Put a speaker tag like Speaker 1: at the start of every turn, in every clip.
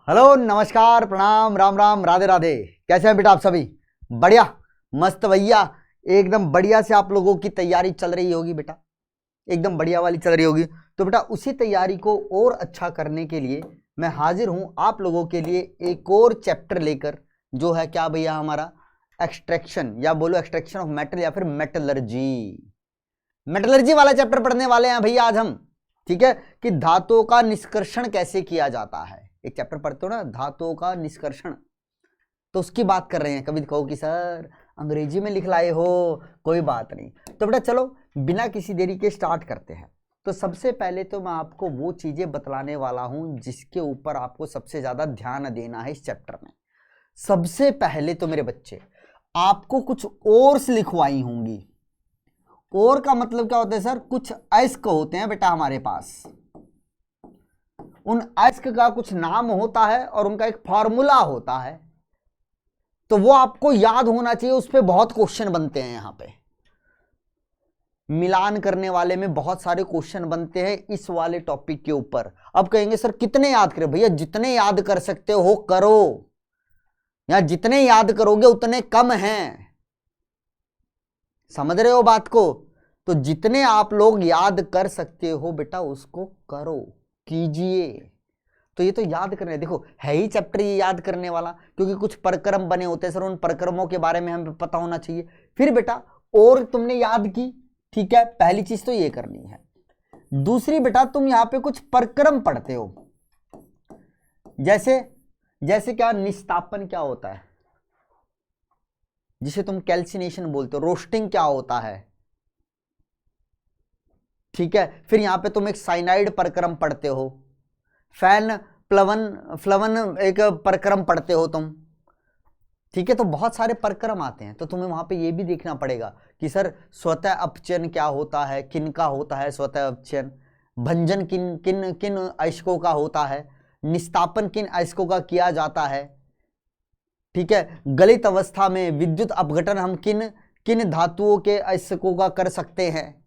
Speaker 1: Hello, नमस्कार, प्रणाम, राम राम, राधे राधे। कैसे हैं बेटा आप सभी? बढ़िया, मस्त भैया, एकदम बढ़िया से आप लोगों की तैयारी चल रही होगी बेटा, एकदम बढ़िया वाली चल रही होगी। तो बेटा उसी तैयारी को और अच्छा करने के लिए मैं हाजिर हूं आप लोगों के लिए एक और चैप्टर लेकर, जो है क्या भैया हमारा एक्सट्रैक्शन, या बोलो एक्सट्रैक्शन ऑफ मेटल या फिर मेटलर्जी। मेटलर्जी वाला चैप्टर पढ़ने वाले हैं भैया आज हम। ठीक है, कि धातुओं का निष्कर्षण कैसे किया जाता है। एक चैप्टर पढ़ते हो ना, धातुओं का निष्कर्षण, तो उसकी बात कर रहे हैं। कभी कहो कि सर अंग्रेजी में लिख लाए हो, कोई बात नहीं। तो बेटा चलो बिना किसी देरी के स्टार्ट करते हैं। तो सबसे पहले तो मैं आपको वो चीजें बतलाने वाला हूं जिसके ऊपर आपको सबसे ज्यादा ध्यान देना है इस चैप्टर में। सबसे पहले तो मेरे बच्चे आपको कुछ ओर्स लिखवाई होंगी। और का मतलब क्या होता है सर? कुछ अयस्क होते हैं बेटा हमारे पास, उन अयस्क का कुछ नाम होता है और उनका एक फॉर्मूला होता है, तो वो आपको याद होना चाहिए। उस पर बहुत क्वेश्चन बनते हैं। यहां पे मिलान करने वाले में बहुत सारे क्वेश्चन बनते हैं इस वाले टॉपिक के ऊपर। अब कहेंगे सर कितने याद करें? भैया जितने याद कर सकते हो करो, या जितने याद करोगे उतने कम हैं। समझ रहे हो बात को? तो जितने आप लोग याद कर सकते हो बेटा उसको करो, कीजिए। तो ये तो याद करने, देखो है ही चैप्टर ये याद करने वाला, क्योंकि कुछ प्रक्रम बने होते हैं सर, उन प्रक्रमों के बारे में हमें पता होना चाहिए। फिर बेटा और तुमने याद की, ठीक है, पहली चीज तो ये करनी है। दूसरी बेटा तुम यहां पे कुछ प्रक्रम पढ़ते हो, जैसे जैसे क्या निस्तापन क्या होता है, जिसे तुम कैल्सिनेशन बोलते हो। रोस्टिंग क्या होता है, ठीक है। फिर यहां पे तुम एक साइनाइड प्रक्रम पढ़ते हो, फैन प्लवन फ्लवन एक प्रक्रम पढ़ते हो तुम, ठीक है। तो बहुत सारे प्रक्रम आते हैं, तो तुम्हें वहां पे ये भी देखना पड़ेगा कि सर स्वतः अपचयन क्या होता है, किन का होता है स्वतः अपचयन, भंजन किन किन किन अयस्कों का होता है, निस्तापन किन अयस्कों का किया जाता है, ठीक है। गलित अवस्था में विद्युत अपघटन हम किन किन धातुओं के अयस्कों का कर सकते हैं।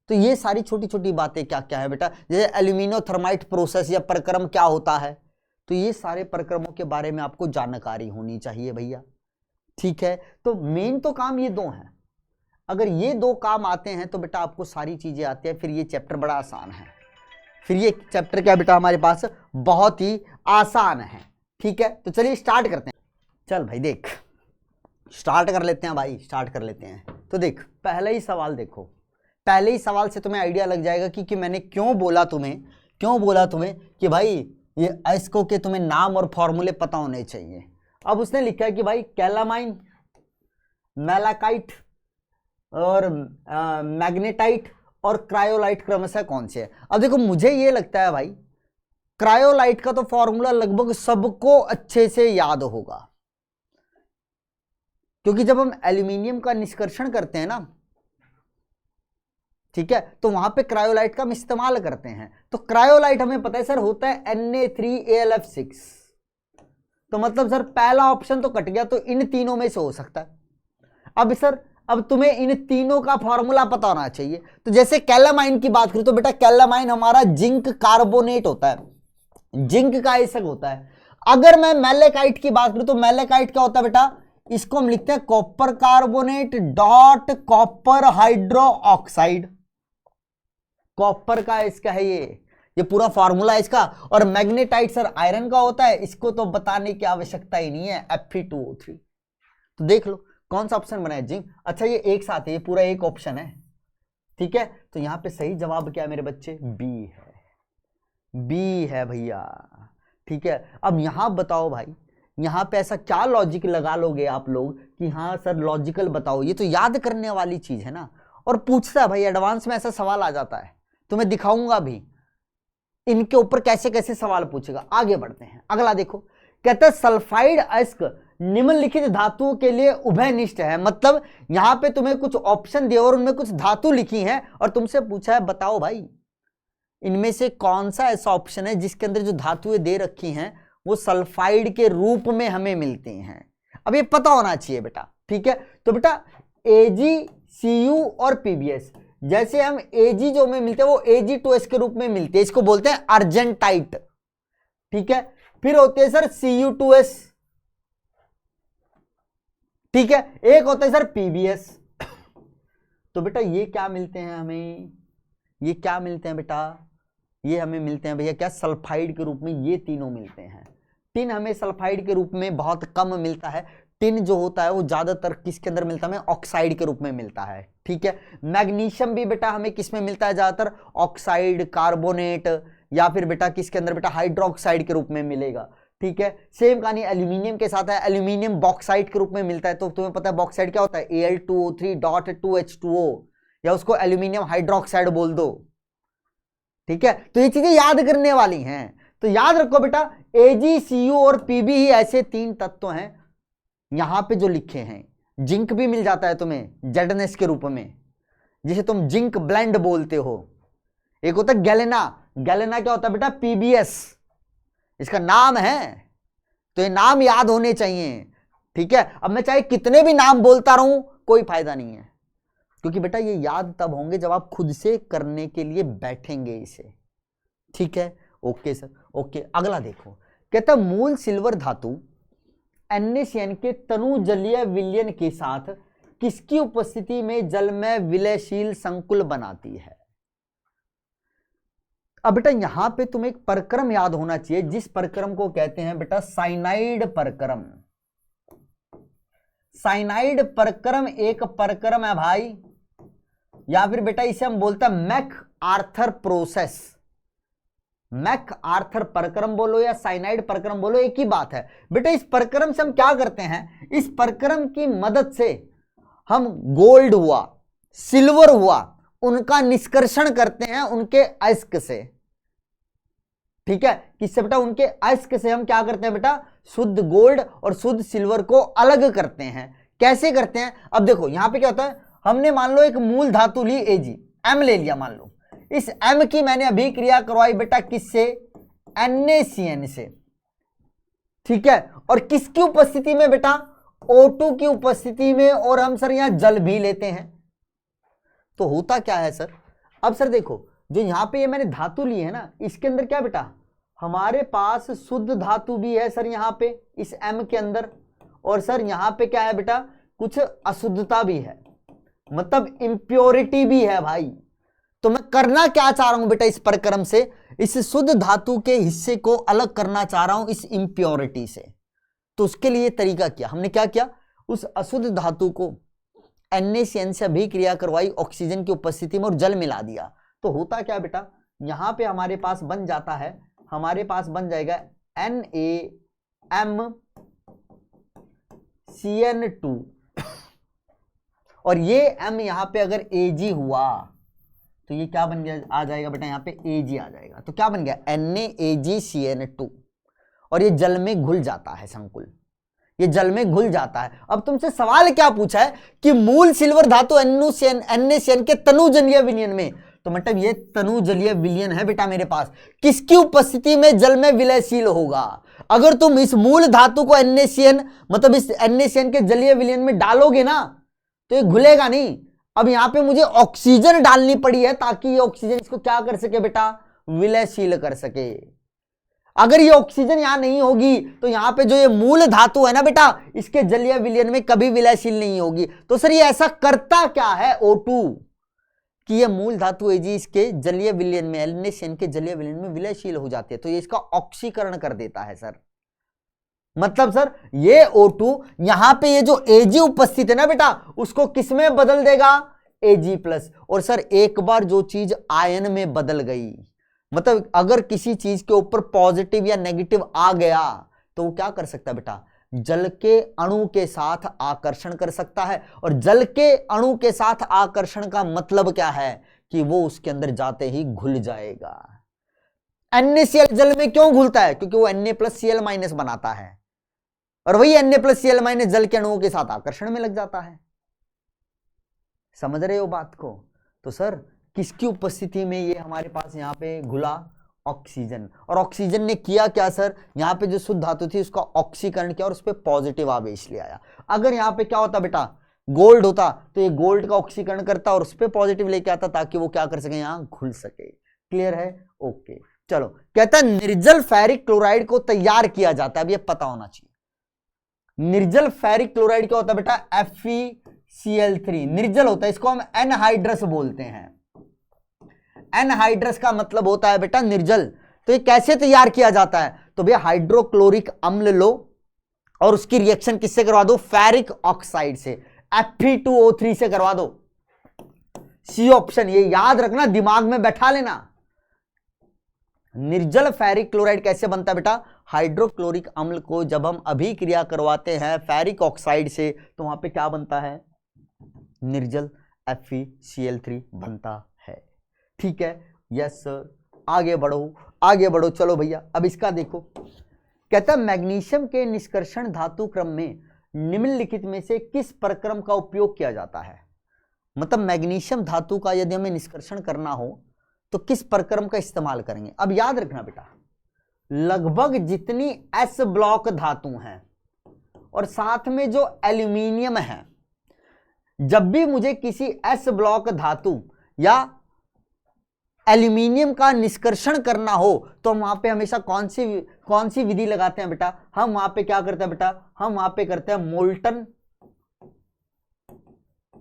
Speaker 1: तो ये सारी छोटी छोटी बातें क्या क्या है बेटा, जैसे एल्यूमिनोथर्माइट प्रोसेस या प्रक्रम क्या होता है, तो ये सारे प्रक्रमों के बारे में आपको जानकारी होनी चाहिए भैया, ठीक है। तो मेन तो काम ये दो हैं। अगर ये दो काम आते हैं तो बेटा आपको सारी चीजें आती है, फिर ये चैप्टर बड़ा आसान है। फिर ये चैप्टर क्या बेटा हमारे पास बहुत ही आसान है, ठीक है। तो चलिए स्टार्ट करते हैं। चल भाई देख, स्टार्ट कर लेते हैं भाई, स्टार्ट कर लेते हैं। तो देख पहला ही सवाल देखो, पहले ही सवाल से तुम्हें आइडिया लग जाएगा कि मैंने क्यों बोला तुम्हें कि भाई ये अयस्कों के तुम्हें नाम और फॉर्मूले पता होने चाहिए। अब उसने लिखा है कि भाई कैलामाइन, मैलाकाइट और मैग्नेटाइट और क्रायोलाइट क्रमशः कौन से है। अब देखो मुझे ये लगता है भाई क्रायोलाइट का तो फॉर्मूला लगभग सबको अच्छे से याद होगा, क्योंकि जब हम एल्यूमिनियम का निष्कर्षण करते हैं ना, ठीक है, तो वहां पे क्रायोलाइट का हम इस्तेमाल करते हैं। तो क्रायोलाइट हमें पता है सर होता है Na3Alf6। तो मतलब सर पहला ऑप्शन तो कट गया, तो इन तीनों में से हो सकता है। अब सर अब तुम्हें इन तीनों का फॉर्मूला पता होना चाहिए। तो जैसे कैलामाइन की बात करूं तो बेटा कैलामाइन हमारा जिंक कार्बोनेट होता है, जिंक का आयस्क होता है। अगर मैं मैलेकाइट की बात करूं तो मैलेकाइट क्या होता है बेटा, इसको हम लिखते हैं copper carbonate dot copper hydro oxide. Copper का इसका है ये पूरा फार्मूला है इसका। और मैग्नेटाइट सर आयरन का होता है, इसको तो बताने की आवश्यकता ही नहीं है, Fe2O3। तो देख लो कौन सा ऑप्शन बना है, जिंक। अच्छा ये एक साथ है, ये पूरा एक ऑप्शन है, ठीक है। तो यहां पे सही जवाब क्या है मेरे बच्चे, बी है, बी है भैया, ठीक है। अब यहां बताओ भाई, यहां पे ऐसा क्या लॉजिक लगा लोगे आप लोग कि हाँ सर लॉजिकल बताओ, ये तो याद करने वाली चीज है ना। और पूछता है भाई एडवांस में ऐसा सवाल आ जाता है, तो मैं दिखाऊंगा भी इनके ऊपर कैसे कैसे सवाल पूछेगा। आगे बढ़ते हैं, अगला देखो, कहता है सल्फाइड अयस्क निम्नलिखित धातुओं के लिए उभयनिष्ठ है। मतलब यहां पे तुम्हें कुछ ऑप्शन दिए और उनमें कुछ धातु लिखी है और तुमसे पूछा है बताओ भाई इनमें से कौन सा ऐसा ऑप्शन है जिसके अंदर जो धातुएं दे रखी हैं वो सल्फाइड के रूप में हमें मिलती हैं। अब ये पता होना चाहिए बेटा, ठीक है। तो बेटा AgCu और PbS, जैसे हम Ag जो हमें मिलते हैं वो Ag2S के रूप में मिलते हैं, इसको बोलते हैं अर्जेंटाइट, ठीक है। फिर होती है सर Cu2s, ठीक है, एक होता है सर PbS। तो बेटा ये क्या मिलते हैं हमें, ये क्या मिलते हैं बेटा, ये हमें मिलते हैं भैया क्या, सल्फाइड के रूप में ये तीनों मिलते हैं। टिन हमें सल्फाइड के रूप में बहुत कम मिलता है, टिन जो होता है वो ज्यादातर किसके अंदर मिलता है, हमें ऑक्साइड के रूप में मिलता है, ठीक है। मैग्नीशियम भी बेटा हमें किस में मिलता है ज्यादातर, ऑक्साइड, कार्बोनेट, या फिर बेटा किसके अंदर बेटा हाइड्रोक्साइड के रूप में मिलेगा, ठीक है। सेम कहानी एल्यूमिनियम के साथ है, एल्यूमिनियम बॉक्साइड के रूप में मिलता है। तो तुम्हें पता है बॉक्साइड क्या होता है, Al2O3.2H2O, या उसको एल्यूमिनियम हाइड्रोक्साइड बोल दो, ठीक है। तो ये चीजें याद करने वाली हैं, तो याद रखो बेटा AgCu और Pb ही ऐसे तीन तत्व हैं यहां पे जो लिखे हैं। जिंक भी मिल जाता है तुम्हें Zns के रूप में, जिसे तुम जिंक ब्लेंड बोलते हो। एक होता है गैलेना, गैलेना क्या होता है बेटा, PbS, इसका नाम है, तो ये नाम याद होने चाहिए, ठीक है। अब मैं चाहे कितने भी नाम बोलता रहूं कोई फायदा नहीं है, क्योंकि बेटा ये याद तब होंगे जब आप खुद से करने के लिए बैठेंगे इसे, ठीक है। Okay sir, okay. अगला देखो, कहता मूल सिल्वर धातु NaCN के तनु जलीय विलयन के साथ किसकी उपस्थिति में जल में विलयशील संकुल बनाती है। अब बेटा यहां पे तुम्हें एक प्रक्रम याद होना चाहिए, जिस प्रक्रम को कहते हैं बेटा साइनाइड प्रक्रम। साइनाइड प्रक्रम एक प्रक्रम है भाई, या फिर बेटा इसे हम बोलते हैं MacArthur process. MacArthur प्रक्रम बोलो या साइनाइड प्रक्रम बोलो, एक ही बात है बेटा। इस प्रक्रम से हम क्या करते हैं, इस प्रक्रम की मदद से हम गोल्ड हुआ, सिल्वर हुआ, उनका निष्कर्षण करते हैं उनके अयस्क से, ठीक है। किससे बेटा, उनके अयस्क से हम क्या करते हैं बेटा, शुद्ध गोल्ड और शुद्ध सिल्वर को अलग करते हैं। कैसे करते हैं, अब देखो यहां पे क्या होता है, हमने मान लो एक मूल धातु ली Ag, M ले लिया मान लो, इस M की मैंने अभी क्रिया करवाई बेटा किससे, NaCN से, ठीक है। और किसकी उपस्थिति में बेटा, O2 की उपस्थिति में, और हम सर यहां जल भी लेते हैं। तो होता क्या है सर, अब सर देखो जो यहां पे ये मैंने धातु ली है ना, इसके अंदर क्या बेटा, हमारे पास शुद्ध धातु भी है सर यहां पे इस M के अंदर, और सर यहां पे क्या है बेटा, कुछ अशुद्धता भी है, मतलब इंप्योरिटी भी है भाई। तो मैं करना क्या चाह रहा हूं बेटा, इस प्रक्रम से इस शुद्ध धातु के हिस्से को अलग करना चाह रहा हूं इस इंप्योरिटी से। तो उसके लिए तरीका क्या, हमने क्या किया, उस अशुद्ध धातु को NaCN से अभिक्रिया करवाई ऑक्सीजन की उपस्थिति में और जल मिला दिया। तो होता क्या बेटा, यहां पे हमारे पास बन जाता है, हमारे पास बन जाएगा NaMCN2, और ये M यहां पे अगर Ag हुआ तो ये क्या बन गया, आ जाएगा बेटा यहाँ पे Ag आ जाएगा। तो क्या बन गया, NaAgCN2, और ये जल में घुल जाता है संकुल, ये जल में घुल जाता है। अब तुमसे सवाल क्या पूछा है कि मूल सिल्वर धातु NaCN के तनु जलीय विलयन में, तो मतलब ये तनु जलीय विलयन है बेटा मेरे पास, किसकी उपस्थिति में जल में विलयशील होगा। अगर तुम इस मूल धातु को NaCN मतलब इस NaCN के जलीय विलयन में डालोगे ना तो ये घुलेगा नहीं। अब यहां पे मुझे ऑक्सीजन डालनी पड़ी है ताकि ये ऑक्सीजन इसको क्या कर सके बेटा, विलयशील कर सके। अगर ये ऑक्सीजन यहां नहीं होगी तो यहां पे जो ये मूल धातु है ना बेटा, इसके जलीय विलयन में कभी विलयशील नहीं होगी। तो सर ये ऐसा करता क्या है O2 कि ये मूल धातु Ag इसके जलीय विलयन में, NaCN के जलीय विलयन में विलयशील हो जाती है, तो ये इसका ऑक्सीकरण कर देता है सर। मतलब सर ये O2 यहां पे ये जो Ag उपस्थित है ना बेटा, उसको किस में बदल देगा, Ag+। और सर एक बार जो चीज आयन में बदल गई, मतलब अगर किसी चीज के ऊपर पॉजिटिव या नेगेटिव आ गया तो वो क्या कर सकता है बेटा, जल के अणु के साथ आकर्षण कर सकता है। और जल के अणु के साथ आकर्षण का मतलब क्या है कि वो उसके अंदर जाते ही घुल जाएगा। NaCl जल में क्यों घुलता है, क्योंकि वो Na+Cl- बनाता है, और वही Na+Cl- जल के अणुओं के साथ आकर्षण में लग जाता है। समझ रहे हो बात को। तो सर किसकी उपस्थिति में ये हमारे पास यहाँ पे घुला, ऑक्सीजन। और ऑक्सीजन ने किया क्या सर, यहाँ पे जो शुद्ध धातु थी उसका ऑक्सीकरण किया और उस पर पॉजिटिव आवेश ले आया। अगर यहाँ पे क्या होता बेटा, गोल्ड होता तो ये गोल्ड का ऑक्सीकरण करता और उस पर पॉजिटिव लेके आता ताकि वो क्या कर सके, यहाँ घुल सके। क्लियर है, ओके। चलो, कहता है निर्जल फेरिक क्लोराइड को तैयार किया जाता है, अब ये पता होना चाहिए। निर्जल फेरिक क्लोराइड क्या होता है बेटा? FeCl3 निर्जल होता है, इसको हम एनहाइड्रस बोलते हैं। एनहाइड्रस का मतलब होता है बेटा निर्जल। तो ये कैसे तैयार किया जाता है? तो भैया हाइड्रोक्लोरिक अम्ल लो और उसकी रिएक्शन किससे करवा दो? फेरिक ऑक्साइड से, Fe2O3 से करवा दो। सी ऑप्शन, ये याद रखना, दिमाग में बैठा लेना। निर्जल फेरिक क्लोराइड कैसे बनता है बेटा? हाइड्रोक्लोरिक अम्ल को जब हम अभिक्रिया करवाते हैं फेरिक ऑक्साइड से तो वहां पे क्या बनता है? निर्जल FeCl3 बनता है। ठीक है, यस सर, आगे बढ़ो आगे बढ़ो। चलो भैया, अब इसका देखो, कहता है मैग्नीशियम के निष्कर्षण धातु क्रम में निम्नलिखित में से किस प्रक्रम का उपयोग किया जाता है? मतलब मैग्नीशियम धातु का यदि हमें निष्कर्षण करना हो तो किस प्रक्रम का इस्तेमाल करेंगे? अब याद रखना बेटा, लगभग जितनी S ब्लॉक धातु हैं और साथ में जो एल्यूमिनियम है, जब भी मुझे किसी S ब्लॉक धातु या एल्यूमिनियम का निष्कर्षण करना हो तो हम वहां पे हमेशा कौन सी विधि लगाते हैं बेटा? हम वहां पे क्या करते हैं बेटा? हम वहां पे करते हैं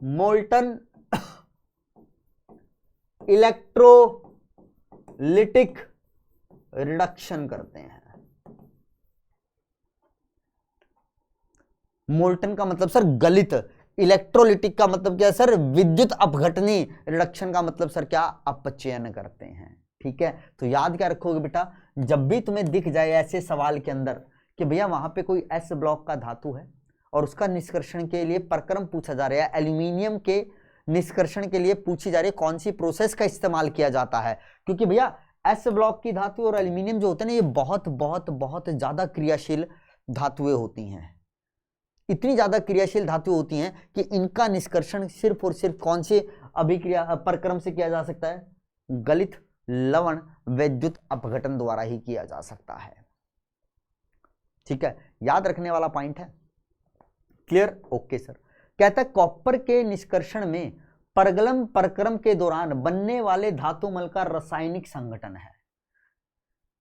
Speaker 1: मोल्टन इलेक्ट्रोलिटिक रिडक्शन करते हैं। मोल्टन का मतलब सर गलित, इलेक्ट्रोलिटिक का मतलब क्या है सर? विद्युत अपघटनी, रिडक्शन का मतलब सर क्या? अपचयन करते हैं। ठीक है, तो याद क्या रखोगे बेटा? जब भी तुम्हें दिख जाए ऐसे सवाल के अंदर कि भैया वहां पे कोई S ब्लॉक का धातु है और उसका निष्कर्षण के लिए प्रक्रम पूछा जा रहा है, एल्यूमिनियम के निष्कर्षण के लिए पूछी जा रही है कौन सी प्रोसेस का इस्तेमाल किया जाता है, क्योंकि भैया S ब्लॉक की धातु और एल्यूमिनियम जो होते हैं ना, ये बहुत बहुत बहुत ज्यादा क्रियाशील धातुएं होती हैं। इतनी ज्यादा क्रियाशील धातु होती हैं कि इनका निष्कर्षण सिर्फ और सिर्फ कौन से अभिक्रिया प्रक्रम से किया जा सकता है? गलित लवण विद्युत अपघटन द्वारा ही किया जा सकता है। ठीक है, याद रखने वाला पॉइंट है। क्लियर? Okay sir. कहता है कॉपर के निष्कर्षण में परगलम प्रक्रम के दौरान बनने वाले धातुमल का रासायनिक संगठन है।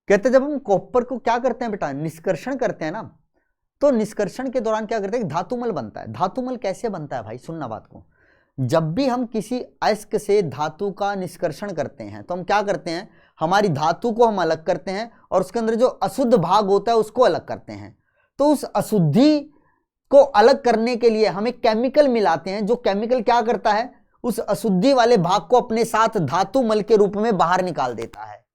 Speaker 1: कहते जब हम कॉपर को क्या करते हैं बेटा? निष्कर्षण करते हैं ना, तो निष्कर्षण के दौरान क्या करते हैं? धातुमल बनता है। धातुमल कैसे बनता है भाई? सुनना बात को। जब भी हम किसी अयस्क से धातु का निष्कर्षण करते हैं तो हम क्या करते हैं? हमारी धातु को हम अलग करते हैं और उसके अंदर जो अशुद्ध भाग होता है उसको अलग करते हैं। तो उस अशुद्धि को अलग करने के लिए हम एक केमिकल मिलाते हैं, जो केमिकल क्या करता है? उस अशुद्धि वाले भाग को अपने साथ धातुमल के रूप में बाहर निकाल देता है।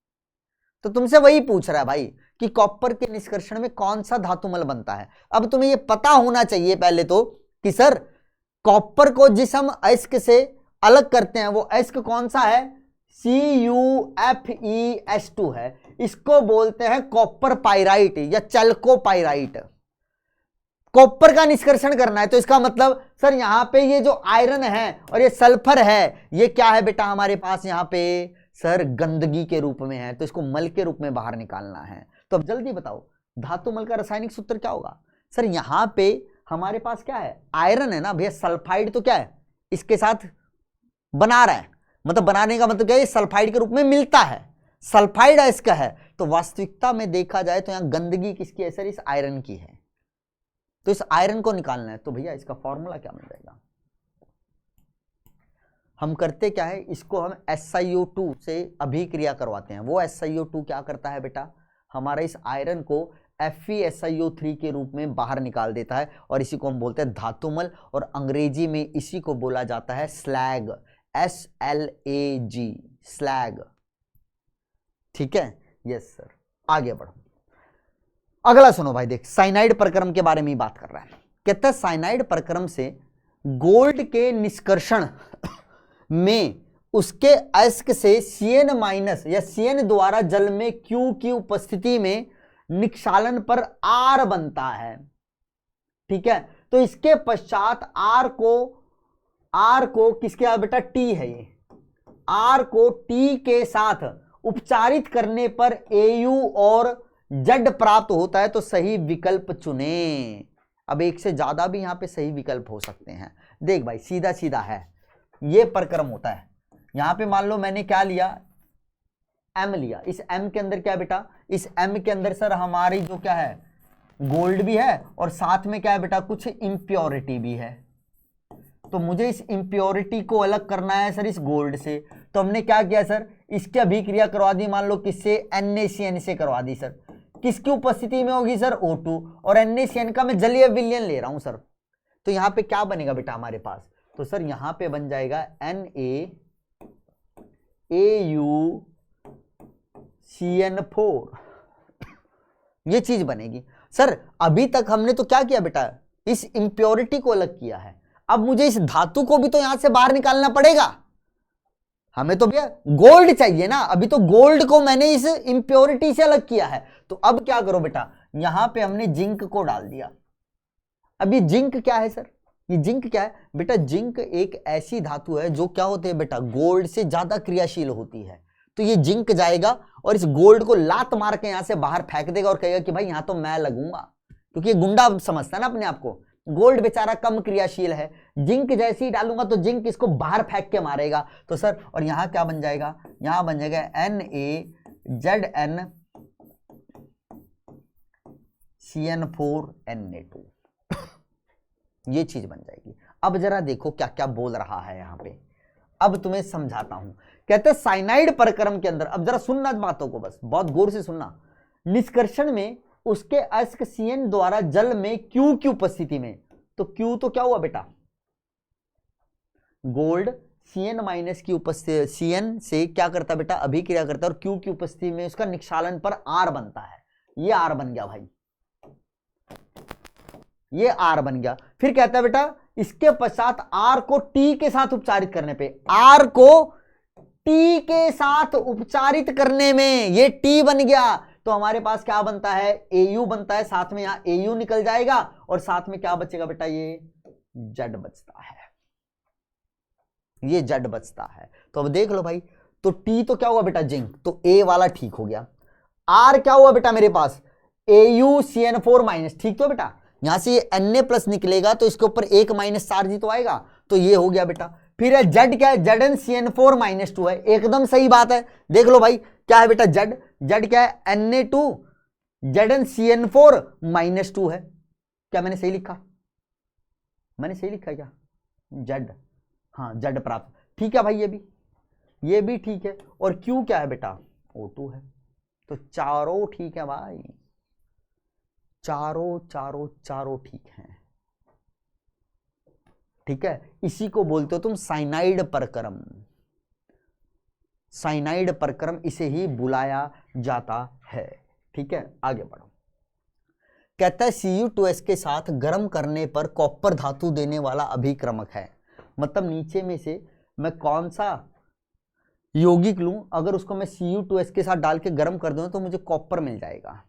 Speaker 1: तो तुमसे वही पूछ रहा है भाई कि कॉपर के निष्कर्षण में कौन सा धातुमल बनता है। अब तुम्हें यह पता होना चाहिए पहले तो कि सर कॉपर को जिस हम अयस्क से अलग करते हैं वो अयस्क कौन सा है? CuFeS2 है। इसको बोलते हैं कॉपर पाइराइट या चल्कोपाइराइट। कॉपर का निष्कर्षण करना है तो इसका मतलब सर यहां पे ये जो आयरन है और ये सल्फर है, ये क्या है बेटा हमारे पास यहां पे? सर गंदगी के रूप में है, तो इसको मल के रूप में बाहर निकालना है। तो अब जल्दी बताओ धातु मल का रासायनिक सूत्र क्या होगा? सर यहां पे हमारे पास क्या है? आयरन है ना भैया। सल्फाइड तो क्या है? इसके साथ बना रहा है, मतलब बनाने का मतलब क्या है? सल्फाइड के रूप में मिलता है, सल्फाइड इसका है। तो वास्तविकता में देखा जाए तो यहां गंदगी किसकी है? सर इस आयरन की है। तो इस आयरन को निकालना है, तो भैया इसका फॉर्मूला क्या मिल जाएगा? हम करते क्या है? इसको हम SiO2 से अभिक्रिया करवाते हैं। वो SiO2 क्या करता है बेटा? हमारा इस आयरन को FeSiO3 के रूप में बाहर निकाल देता है और इसी को हम बोलते हैं धातुमल, और अंग्रेजी में इसी को बोला जाता है स्लैग, SLAG, स्लैग। ठीक है, यस सर। आगे बढ़ो, अगला सुनो भाई। देख, साइनाइड प्रक्रम के बारे में ही बात कर रहा है। कहता है साइनाइड प्रक्रम से गोल्ड के निष्कर्षण में उसके अयस्क से Cn- या Cn द्वारा जल में Q की उपस्थिति में निक्षालन पर R बनता है। ठीक है, तो इसके पश्चात R को किसके साथ बेटा? T है ये। R को T के साथ उपचारित करने पर Au और Z प्राप्त होता है। तो सही विकल्प चुने। अब एक से ज्यादा भी यहां पे सही विकल्प हो सकते हैं। देख भाई, सीधा सीधा है, ये प्रक्रम होता है। यहां पे मान लो मैंने क्या लिया? M लिया, इस M के अंदर क्या है बेटा, इस M के अंदर सर हमारी जो क्या है गोल्ड भी है और साथ में क्या है बेटा कुछ इम्प्योरिटी भी है। तो मुझे इस इम्प्योरिटी को अलग करना है सर इस गोल्ड से। तो हमने क्या किया सर, इसकी अभिक्रिया करवा दी, मान लो किससे, NaCN से करवा दी सर। किसकी उपस्थिति में होगी सर, O2, और NaCN का मैं जलीय विलयन ले रहा हूं सर। तो यहां पे क्या बनेगा बेटा हमारे पास, तो सर यहां पे बन जाएगा NaAuCN4, ये चीज बनेगी सर। अभी तक हमने तो क्या किया बेटा, इस इंप्योरिटी को अलग किया है। अब मुझे इस धातु को भी तो यहां से बाहर निकालना पड़ेगा, हमें तो भैया गोल्ड चाहिए ना। अभी तो गोल्ड को मैंने इस इंप्योरिटी से अलग किया है। तो अब क्या करो बेटा, यहां पे हमने जिंक को डाल दिया। अब ये जिंक क्या है सर, ये जिंक क्या है बेटा, जिंक एक ऐसी धातु है जो क्या होती है बेटा, गोल्ड से ज्यादा क्रियाशील होती है। तो ये जिंक जाएगा और इस गोल्ड को लात मार के यहां से बाहर फेंक देगा और कहेगा कि भाई यहां तो मैं लगूंगा, क्योंकि ये गुंडा समझता है ना अपने आप को। गोल्ड बेचारा कम क्रियाशील है, जिंक जैसे ही डालूंगा तो जिंक इसको बाहर फेंक के मारेगा। तो सर और यहां क्या बन जाएगा, यहां बन जाएगा NaZnCN4Na2, ये चीज बन जाएगी। अब जरा देखो क्या क्या बोल रहा है यहां पे, अब तुम्हें समझाता हूं। कहते हैं साइनाइड प्रक्रम के अंदर, अब जरा सुनना बातों को, बस बहुत गौर से सुनना। निष्कर्षण में उसके अयस्क CN द्वारा जल में Q की उपस्थिति में, तो Q तो क्या हुआ बेटा, गोल्ड CN माइनस की उपस्थिति, CN से क्या करता बेटा, अभिक्रिया करता है और Q की उपस्थिति में उसका निक्षालन पर R बनता है। ये R बन गया भाई, ये R बन गया। फिर कहता है बेटा इसके पश्चात R को T के साथ उपचारित करने पे, R को T के साथ उपचारित करने में ये T बन गया। तो हमारे पास क्या बनता है, Au बनता है, साथ में यहां Au निकल जाएगा और साथ में क्या बचेगा बेटा, ये Z बचता है, ये Z बचता है। तो अब देख लो भाई, तो T तो क्या हुआ बेटा, जिंक, तो A वाला ठीक हो गया। R क्या हुआ बेटा मेरे पास, AuCN4 माइनस, ठीक तो बेटा, यहां से ये Na प्लस निकलेगा तो इसके ऊपर एक माइनस चार्ज ही तो आएगा, तो ये हो गया बेटा। फिर है Z क्या है, ZnCN4 माइनस 2 है, एकदम सही बात है। देख लो भाई क्या है बेटा, Z क्या है, Na2 ZnCN4 माइनस 2 है। क्या मैंने सही लिखा, मैंने सही लिखा क्या, Z, हाँ Z प्राप्त, ठीक है भाई, ये भी ठीक है। और Q क्या है बेटा, O2 है। तो चारों ठीक है भाई, चारों ठीक हैं, ठीक है। इसी को बोलते हो तुम साइनाइड प्रक्रम, साइनाइड प्रक्रम इसे ही बुलाया जाता है, ठीक है। आगे बढ़ो, कहता है Cu2S के साथ गर्म करने पर कॉपर धातु देने वाला अभिक्रमक है। मतलब नीचे में से मैं कौन सा यौगिक लूं, अगर उसको मैं Cu2S के साथ डाल के गर्म कर दूं तो मुझे कॉपर मिल जाएगा।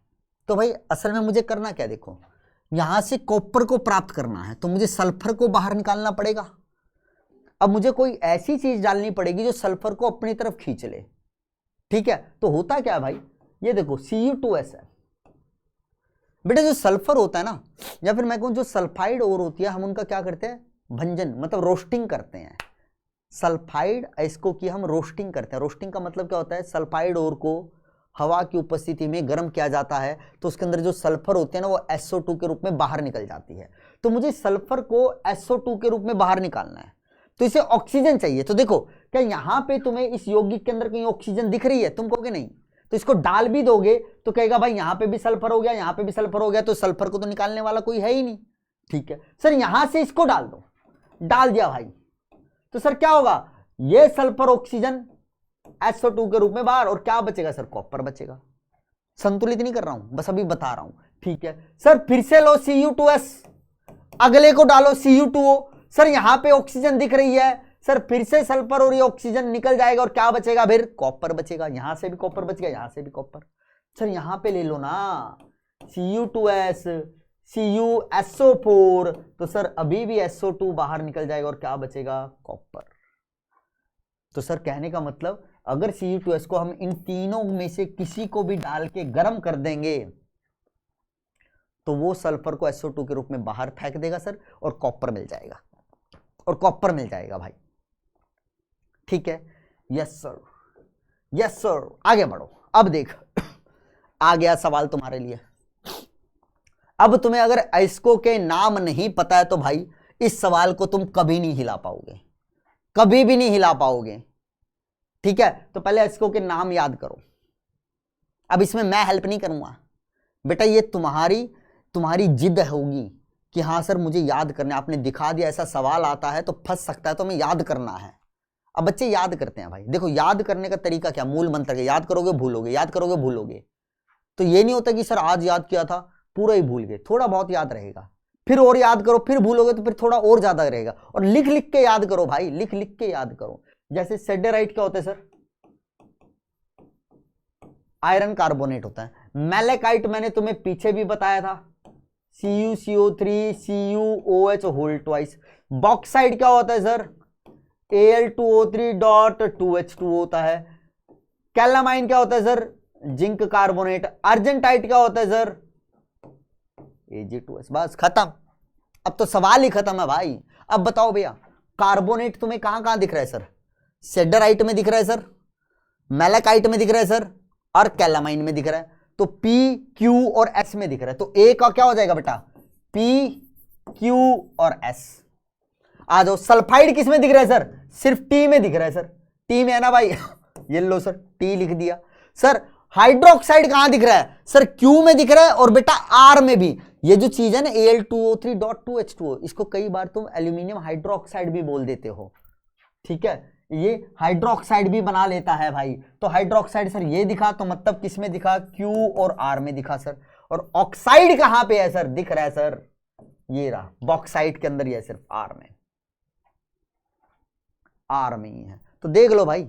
Speaker 1: तो भाई असल में मुझे करना क्या, देखो यहां से कॉपर को प्राप्त करना है तो मुझे सल्फर को बाहर निकालना पड़ेगा। अब मुझे कोई ऐसी चीज डालनी पड़ेगी जो सल्फर को अपनी तरफ खींच ले, ठीक है। तो होता क्या है भाई, ये देखो Cu2S है बेटा, जो सल्फर होता है ना, या फिर मैं कहूं जो सल्फाइड ओर होती है, हम उनका क्या करते हैं, भंजन मतलब रोस्टिंग करते हैं। सल्फाइड इसको की हम रोस्टिंग करते हैं। रोस्टिंग का मतलब क्या होता है, सल्फाइड ओर को हवा की उपस्थिति में गर्म किया जाता है तो उसके अंदर जो सल्फर होते हैं ना वो SO2 के रूप में बाहर निकल जाती है। तो मुझे सल्फर को SO2 के रूप में बाहर निकालना है, तो इसे ऑक्सीजन चाहिए। तो देखो क्या यहां पे तुम्हें इस यौगिक के अंदर कहीं ऑक्सीजन दिख रही है, तुम कहोगे नहीं, तो इसको डाल भी दोगे तो कहेगा भाई यहां पे भी सल्फर हो गया, यहां पे भी सल्फर हो गया, तो सल्फर को तो निकालने वाला कोई है ही नहीं, ठीक है। सर यहां से इसको डाल दो, डाल दिया भाई, तो सर क्या होगा, ये सल्फर ऑक्सीजन SO2 के रूप में बाहर, और क्या बचेगा सर, कॉपर बचेगा। संतुलित नहीं कर रहा हूं, बस अभी बता रहा हूं, ठीक है। सर फिर से लो Cu2S, अगले को डालो Cu2O, सर यहां पे ऑक्सीजन दिख रही है, सर फिर से सल्फर और ये ऑक्सीजन निकल जाएगा और क्या बचेगा, फिर कॉपर बचेगा। यहां से भी कॉपर बच गया, यहां से भी कॉपर। सर यहां पे ले लो ना Cu2S CuSO4, तो सर अभी भी SO2 बाहर निकल जाएगा और क्या बचेगा, कॉपर। तो सर कहने का मतलब अगर Cu2S को हम इन तीनों में से किसी को भी डाल के गर्म कर देंगे तो वो सल्फर को SO2 के रूप में बाहर फेंक देगा सर, और कॉपर मिल जाएगा, और कॉपर मिल जाएगा भाई, ठीक है। यस सर, यस सर, आगे बढ़ो। अब देख आ गया सवाल तुम्हारे लिए। अब तुम्हें अगर इसको के नाम नहीं पता है तो भाई इस सवाल को तुम कभी नहीं हिला पाओगे, कभी भी नहीं हिला पाओगे। ठीक है, तो पहले इसको के नाम याद करो। अब इसमें मैं हेल्प नहीं करूंगा बेटा, ये तुम्हारी जिद होगी कि हाँ सर मुझे याद करना है। आपने दिखा दिया ऐसा सवाल आता है तो फंस सकता है, तो हमें याद करना है। अब बच्चे याद करते हैं भाई, देखो याद करने का तरीका क्या, मूल मंत्र के याद करोगे भूलोगे, याद करोगे भूलोगे। तो ये नहीं होता कि सर आज याद किया था पूरा ही भूल गए, थोड़ा बहुत याद रहेगा, फिर और याद करो, फिर भूलोगे तो फिर थोड़ा और ज्यादा रहेगा। और लिख लिख के याद करो भाई, लिख लिख के याद करो। जैसे सेडेराइट क्या होता है सर, आयरन कार्बोनेट होता है। मैलेकाइट मैंने तुम्हें पीछे भी बताया था, CuCO3 CuOH whole twice. Bauxite क्या होता है सर, Al2O3.2H2 होता है। कैलामाइन क्या होता है सर, जिंक कार्बोनेट। अर्जेंटाइट क्या होता है सर, Ag2S। बस खत्म, अब तो सवाल ही खत्म है भाई। अब बताओ भैया कार्बोनेट तुम्हें कहां कहां दिख रहा है सर, सेडराइट में दिख रहा है सर, मैलेकाइट में दिख रहा है सर, और कैलामाइन में दिख रहा है। तो P, Q और S में दिख रहा है, तो A का क्या हो जाएगा बेटा, P, Q और S। आ जाओ, सल्फाइड किस में दिख रहा है सर, सिर्फ T में दिख रहा है सर, T में है ना भाई ये लो सर T लिख दिया। सर हाइड्रोक्साइड कहां दिख रहा है सर, Q में दिख रहा है और बेटा R में भी। ये जो चीज है ना Al2O3.2H2O, इसको कई बार तुम एल्यूमिनियम हाइड्रोक्साइड भी बोल देते हो। ठीक है, ये हाइड्रोक्साइड भी बना लेता है भाई। तो हाइड्रोक्साइड सर ये दिखा, तो मतलब किस में दिखा, Q और R में दिखा सर। और ऑक्साइड कहां पे है सर, दिख रहा है सर, ये रहा बॉक्साइड के अंदर, ये सिर्फ R में ही है। तो देख लो भाई,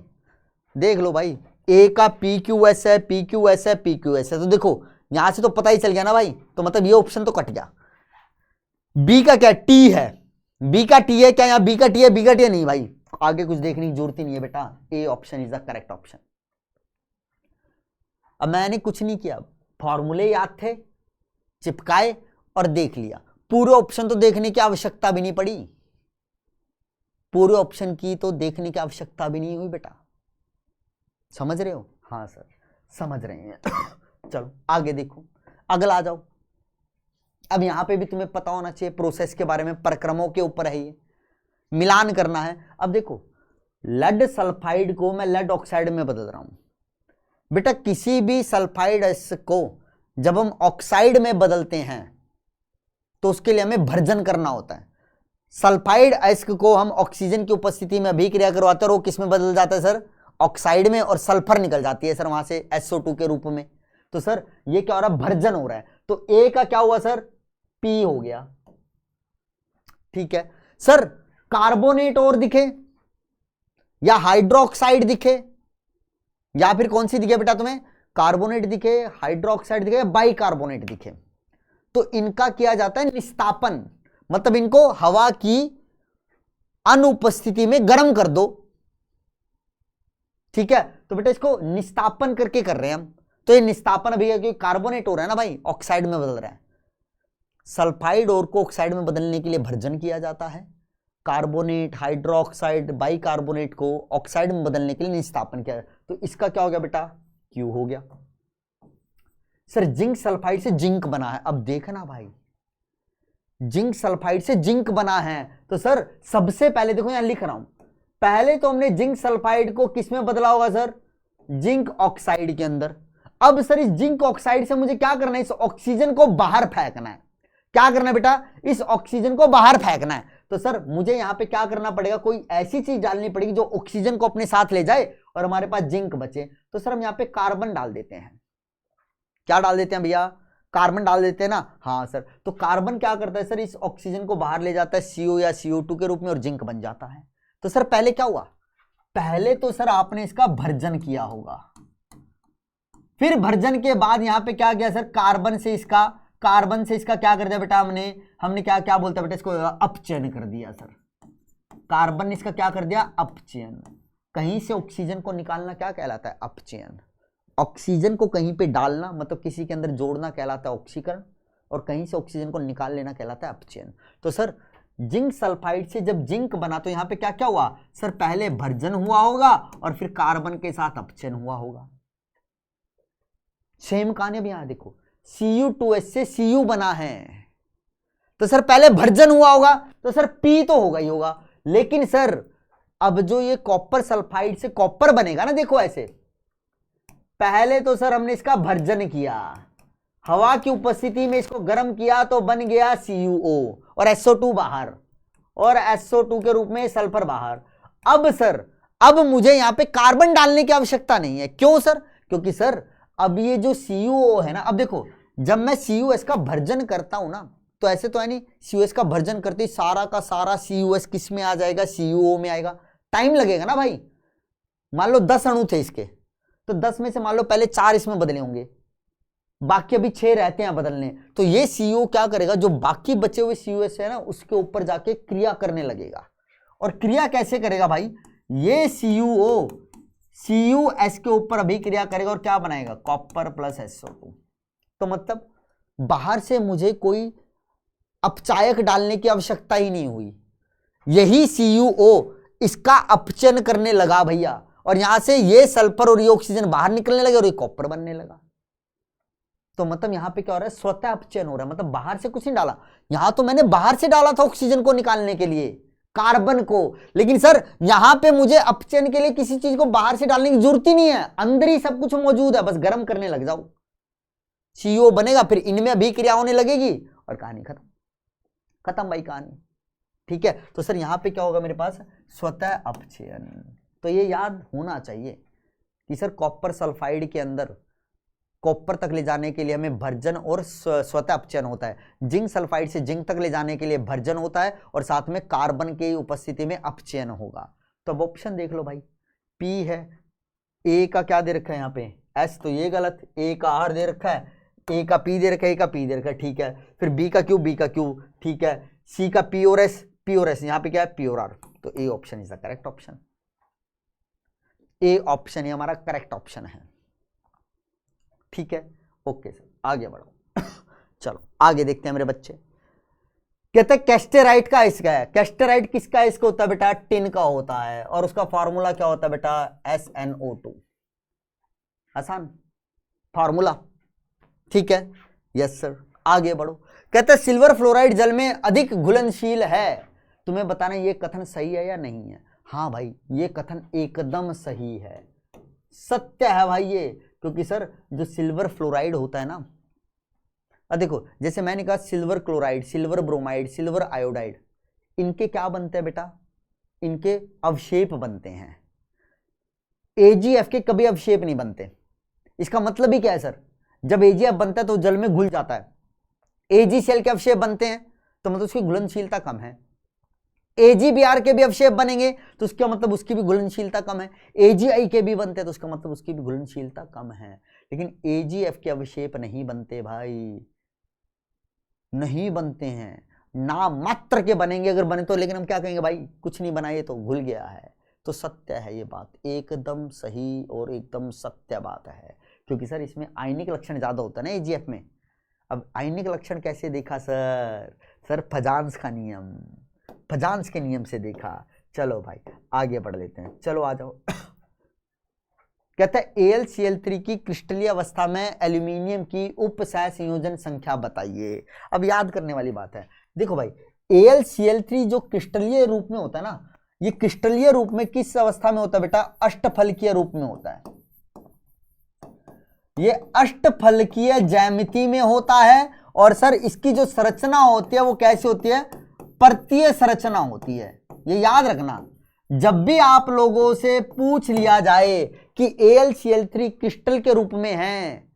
Speaker 1: देख लो भाई, A का PQS है, PQS है, PQS है। तो देखो यहां से तो पता ही चल गया ना भाई, तो मतलब ये ऑप्शन तो कट गया। B का क्या T है, B का T है क्या, यहां B का T है, B का T है नहीं भाई, आगे कुछ देखने की जरूरत ही नहीं है बेटा, A option is the correct option. अब मैंने कुछ नहीं किया, फॉर्मूले याद थे, चिपकाए और देख लिया। पूरे ऑप्शन तो देखने की आवश्यकता भी नहीं पड़ी, पूरे ऑप्शन की तो देखने की आवश्यकता भी नहीं हुई बेटा। समझ रहे हो, हाँ सर समझ रहे हैं चलो आगे देखो, अगला आ जाओ। अब यहां पे भी तुम्हें पता होना चाहिए प्रोसेस के बारे में, प्रक्रमों के ऊपर है ये, मिलान करना है। अब देखो लेड सल्फाइड को मैं लेड ऑक्साइड में बदल रहा हूं बेटा। किसी भी सल्फाइड को जब हम ऑक्साइड में बदलते हैं तो उसके लिए हमें भर्जन करना होता है। सल्फाइड अयस्क को हम ऑक्सीजन की उपस्थिति में अभिक्रिया करवाते हैं और वो किस में बदल जाता है सर, ऑक्साइड में, और सल्फर निकल जाती है सर वहां से SO2 के रूप में। तो सर ये क्या हो रहा है, भर्जन हो रहा है। तो A का क्या हुआ सर, P हो गया। ठीक है सर, कार्बोनेट और दिखे या हाइड्रोक्साइड दिखे, या फिर कौन सी दिखे बेटा तुम्हें, कार्बोनेट दिखे, हाइड्रोक्साइड दिखे, बाइकार्बोनेट दिखे, तो इनका किया जाता है निस्तापन, मतलब इनको हवा की अनुपस्थिति में गर्म कर दो। ठीक है, तो बेटा इसको निस्तापन करके कर रहे हैं हम। तो ये निस्तापन अभी है क्योंकि कार्बोनेट हो रहा है ना भाई, ऑक्साइड में बदल रहा है। सल्फाइड और को ऑक्साइड में बदलने के लिए भर्जन किया जाता है, कार्बोनेट, हाइड्रोक्साइड, बाइकार्बोनेट को ऑक्साइड में बदलने के लिए निस्तापन किया। तो इसका क्या हो गया बेटा, Q हो गया। सर जिंक सल्फाइड से जिंक बना है, अब देखना भाई जिंक सल्फाइड से जिंक बना है, तो सर सबसे पहले देखो यहां लिख रहा हूं, पहले तो हमने जिंक सल्फाइड को किस में बदला होगा सर, जिंक ऑक्साइड के अंदर। अब सर इस जिंक ऑक्साइड से मुझे क्या करना है, इस ऑक्सीजन को बाहर फेंकना है। क्या करना है बेटा, इस ऑक्सीजन को बाहर फेंकना है। तो सर मुझे यहां पे क्या करना पड़ेगा, कोई ऐसी चीज डालनी पड़ेगी जो ऑक्सीजन को अपने साथ ले जाए और हमारे पास जिंक बचे। तो सर हम यहां पे कार्बन डाल देते हैं। क्या डाल देते हैं भैया, कार्बन डाल देते हैं ना, हाँ सर। तो कार्बन क्या करता है सर, इस ऑक्सीजन को बाहर ले जाता है CO या CO2 के रूप में और जिंक बन जाता है। तो सर पहले क्या हुआ, पहले तो सर आपने इसका भर्जन किया होगा, फिर भर्जन के बाद यहां पे क्या किया सर, कार्बन से इसका क्या कर दिया बेटा, हमने क्या क्या बोलता है बेटा, इसको अपचयन कर दिया सर। कार्बन ने इसका क्या कर दिया, अपचयन। कहीं से ऑक्सीजन को निकालना क्या कहलाता है, अपचयन। ऑक्सीजन को कहीं पे डालना मतलब किसी के अंदर जोड़ना कहलाता है ऑक्सीकरण, और कहीं से ऑक्सीजन को निकाल लेना कहलाता है अपचयन। तो सर जिंक सल्फाइड से जब जिंक बना तो यहां पे क्या क्या हुआ सर, पहले भर्जन हुआ होगा और फिर कार्बन के साथ अपचयन हुआ होगा। सेम कहानी भी यहां देखो, Cu2S से Cu बना है तो सर पहले भर्जन हुआ होगा तो सर P तो होगा ही होगा, लेकिन सर अब जो ये कॉपर सल्फाइड से कॉपर बनेगा ना, देखो ऐसे पहले तो सर हमने इसका भर्जन किया, हवा की उपस्थिति में इसको गर्म किया तो बन गया CuO और SO2 बाहर और SO2 के रूप में सल्फर बाहर। अब सर अब मुझे यहां पे कार्बन डालने की आवश्यकता नहीं है, क्यों सर, क्योंकि सर अब ये जो CuO है ना, अब देखो जब मैं CuS का भर्जन करता हूं ना तो ऐसे तो है नहीं, CuS का भर्जन करते ही सारा का सारा CuS किस में आ जाएगा, CuO में आएगा, टाइम लगेगा ना भाई। मान लो 10 अणु थे इसके तो 10 में से मान लो पहले 4 इसमें बदले होंगे, बाकी अभी 6 रहते हैं बदलने, तो ये CO क्या करेगा, जो बाकी बचे हुए CuS है ना उसके ऊपर जाके क्रिया करने लगेगा। और क्रिया कैसे करेगा भाई, ये CuO CuS के ऊपर अभी क्रिया करेगा और क्या बनाएगा, कॉपर प्लस SO2। तो मतलब बाहर से मुझे कोई अपचायक डालने की आवश्यकता ही नहीं हुई, यही CuO इसका अपचयन करने लगा भैया, और यहां से ये सल्फर और ये ऑक्सीजन बाहर निकलने लगे और ये कॉपर बनने लगा। तो मतलब यहां पे क्या हो रहा है, स्वतः अपचयन हो रहा है, मतलब बाहर से कुछ नहीं डाला। यहां तो मैंने बाहर से डाला था ऑक्सीजन को निकालने के लिए, कार्बन को, लेकिन सर यहां पे मुझे अपचयन के लिए किसी चीज को बाहर से डालने की जरूरत ही नहीं है, अंदर ही सब कुछ मौजूद है, बस गर्म करने लग जाओ, CO बनेगा, फिर इनमें भी क्रिया होने लगेगी और कहानी खत्म, खत्म भाई कहानी। ठीक है, तो सर यहां पे क्या होगा मेरे पास, स्वतः अपचयन। तो ये याद होना चाहिए कि सर कॉपर सल्फाइड के अंदर कॉपर तक ले जाने के लिए हमें भर्जन और स्वतः अपचयन होता है, जिंक सल्फाइड से जिंक तक ले जाने के लिए भर्जन होता है और साथ में कार्बन की उपस्थिति में अपचयन होगा। तो अब ऑप्शन देख लो भाई, P है, A का क्या दे रखा है यहाँ पे S, तो ये गलत, A का R दे रखा है, A का P दे रखा है, A का P दे रखा है, ठीक है, फिर B का Q, B का Q, ठीक है, C का P और S, यहाँ पे क्या है P और R, तो A option is the correct option, A option ही हमारा करेक्ट ऑप्शन है। ठीक है, ओके सर, आगे बढ़ो। चलो आगे देखते हैं मेरे बच्चे, कहते हैं कैस्टेराइट का इसका है, कैस्टेराइट किसका इसका होता है बेटा, टिन का होता है, और उसका फार्मूला क्या होता है बेटा, SnO2, आसान फार्मूला, ठीक है, यस सर, आगे बढ़ो। कहते हैं सिल्वर फ्लोराइड जल में अधिक घुलनशील है, तुम्हें बताना ये कथन सही है या नहीं है। हाँ भाई ये कथन एकदम सही है, सत्य है भाई ये, क्योंकि सर जो सिल्वर फ्लोराइड होता है ना, अब देखो जैसे मैंने कहा silver chloride, silver bromide, silver iodide, इनके क्या बनते हैं बेटा, इनके अवशेप बनते हैं, AgF के कभी अवशेप नहीं बनते। इसका मतलब ही क्या है सर, जब AgF बनता है तो जल में घुल जाता है, AgCl के अवशेप बनते हैं तो मतलब उसकी घुलनशीलता कम है, AgBr के भी अवशेप बनेंगे तो उसका मतलब उसकी भी घुलनशीलता कम है, AgI के भी बनते हैं तो उसका मतलब उसकी भी घुलनशीलता कम है, लेकिन AgF के अवशेप नहीं बनते भाई, नहीं बनते हैं, नाम मात्र के बनेंगे अगर बने तो, लेकिन हम क्या कहेंगे भाई कुछ नहीं बनाए तो घुल गया है। तो सत्य है ये बात, एकदम सही और एकदम सत्य बात है, क्योंकि सर इसमें आयनिक लक्षण ज्यादा होता है ना AgF में। अब आयनिक लक्षण कैसे देखा सर, सर फजांस का नियम, फजांस के नियम से देखा। चलो भाई आगे बढ़ लेते हैं, चलो आ जाओ। कहता है AlCl3 की क्रिस्टलीय अवस्था में एल्यूमिनियम की उप सह संयोजन संख्या बताइए। अब याद करने वाली बात है, देखो भाई AlCl3 जो क्रिस्टलीय रूप में होता है ना, ये क्रिस्टलीय रूप में किस अवस्था में होता है बेटा, अष्टफलकीय रूप में होता है, ये अष्टफलकीय ज्यामिति में होता है, और सर इसकी जो संरचना होती है वो कैसी होती है, पर्तीय संरचना होती है। ये याद रखना, जब भी आप लोगों से पूछ लिया जाए कि AlCl3 क्रिस्टल के रूप में है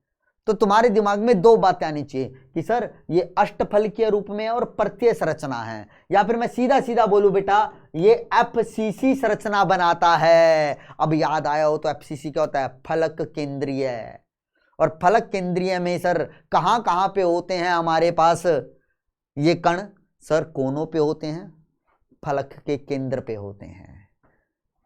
Speaker 1: तो तुम्हारे दिमाग में दो बातें आनी चाहिए कि सर ये अष्टफलकीय रूप में और पर्तीय संरचना है, या फिर मैं सीधा सीधा बोलूं बेटा ये FCC संरचना बनाता है। अब याद आया हो तो FCC क्या होता है, फलक केंद्रीय, और फलक केंद्रीय में सर कहां कहां पे होते हैं हमारे पास ये कण, सर कोनों पे होते हैं, फलक के केंद्र पे होते हैं।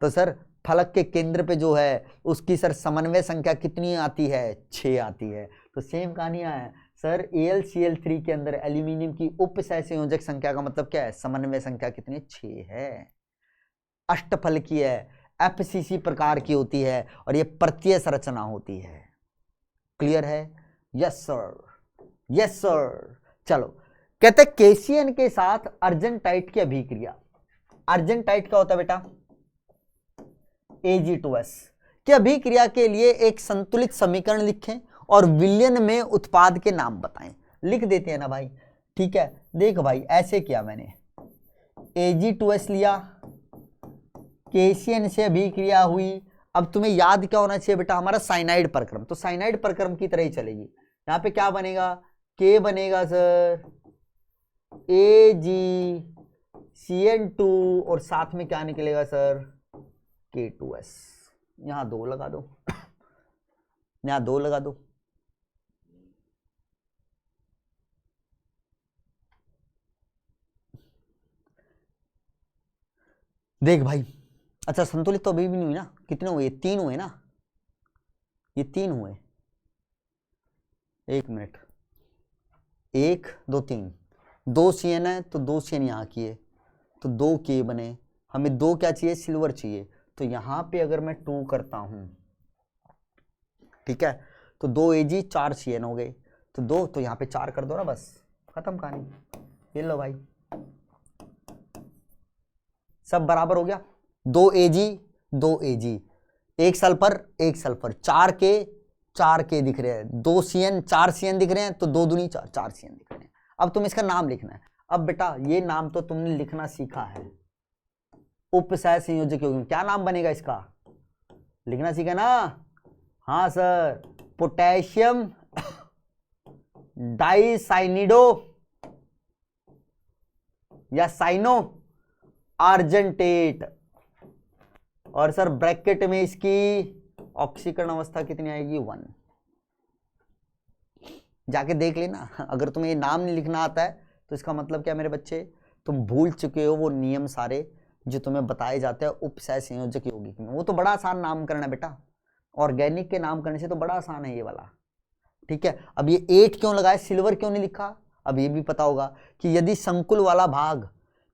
Speaker 1: तो सर फलक के केंद्र पे जो है उसकी सर समन्वय संख्या कितनी आती है, 6 आती है। तो सेम कहानी है सर, AlCl3 के अंदर एल्यूमिनियम की उप सहसंयोजक संख्या का मतलब क्या है, समन्वय संख्या कितनी, 6 है, अष्टफल की है, FCC प्रकार की होती है और ये प्रत्यय संरचना होती है। क्लियर है? Yes sir, yes sir. चलो, कहते हैं KCN के साथ अर्जेंटाइट की अभिक्रिया। अर्जेंटाइट क्या होता है बेटा, Ag2S की अभिक्रिया के लिए एक संतुलित समीकरण लिखें और विलयन में उत्पाद के नाम बताएं। लिख देते हैं ना भाई, ठीक है। देख भाई, ऐसे किया मैंने, Ag2S लिया, KCN से अभिक्रिया हुई। अब तुम्हें याद क्या होना चाहिए बेटा, हमारा साइनाइड प्रक्रम, तो साइनाइड प्रक्रम की तरह ही चलेगी। यहाँ पे क्या बनेगा, K बनेगा सर AgCN2 और साथ में क्या निकलेगा सर, K2S। यहां 2 लगा दो, यहां 2 लगा दो। देख भाई, अच्छा संतुलित तो अभी भी नहीं हुई ना, कितने हुए, 3 हुए ना, ये 3 हुए, 1 मिनट, 1 2 3, 2 CN है तो 2 CN यहाँ किए तो 2 K बने। हमें 2 क्या चाहिए, सिल्वर चाहिए, तो यहां पे अगर मैं 2 करता हूं, ठीक है, तो 2 Ag 4 CN हो गए, तो 2, तो यहां पे 4 कर दो ना, बस खत्म कहानी। ये लो भाई, सब बराबर हो गया, 2 Ag 2 Ag, 1 sulphur 1 sulphur, 4 K दिख रहे हैं, 2 CN 4 CN दिख रहे हैं, तो 2 दूनी 4 4 CN दिख रहे हैं। अब तुम इसका नाम लिखना है। अब बेटा ये नाम तो तुमने लिखना सीखा है, उपसह संयोजक यौगिक, क्या नाम बनेगा इसका, लिखना सीखा ना। हाँ सर, पोटेशियम डाइसाइनिडो या साइनो आर्जेंटेट, और सर ब्रैकेट में इसकी ऑक्सीकरण अवस्था कितनी आएगी, 1। जाके देख लेना, अगर तुम्हें ये नाम नहीं लिखना आता है तो इसका मतलब क्या मेरे बच्चे, तुम भूल चुके हो वो नियम सारे जो तुम्हें बताए जाते हैं उपसह संयोजक यौगिक में। वो तो बड़ा आसान नामकरण है बेटा, ऑर्गेनिक के नाम करने से तो बड़ा आसान है ये वाला, ठीक है। अब ये 8 क्यों लगाया, सिल्वर क्यों नहीं लिखा, अब ये भी पता होगा कि यदि संकुल वाला भाग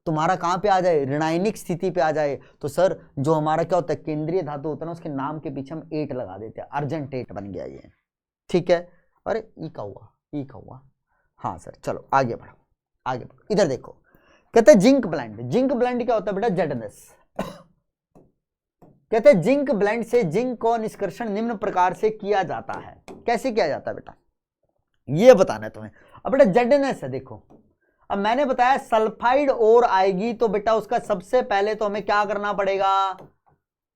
Speaker 1: तुम्हारा कहां पे आ जाए, ऋणायनिक स्थिति पे आ जाए, तो सर जो हमारा क्या होता है, केंद्रीय धातु होता है ना, उसके नाम के पीछे हम 8 लगा देते हैं, अर्जेंटेट बन गया ये, ठीक है। अरे ई का हुआ, ई का हुआ, हाँ सर। चलो आगे बढ़ो, आगे बढ़ो, इधर देखो, कहते हैं जिंक ब्लेंड। जिंक ब्लेंड क्या होता है बेटा, ZnS। कहते हैं जिंक ब्लेंड से जिंक को निष्कर्षण निम्न प्रकार से किया जाता है। कैसे किया जाता है बेटा, ये बताना है तुम्हें। अब बेटा ZnS है, देखो अब मैंने बताया सल्फाइड और आएगी तो बेटा उसका सबसे पहले तो हमें क्या करना पड़ेगा,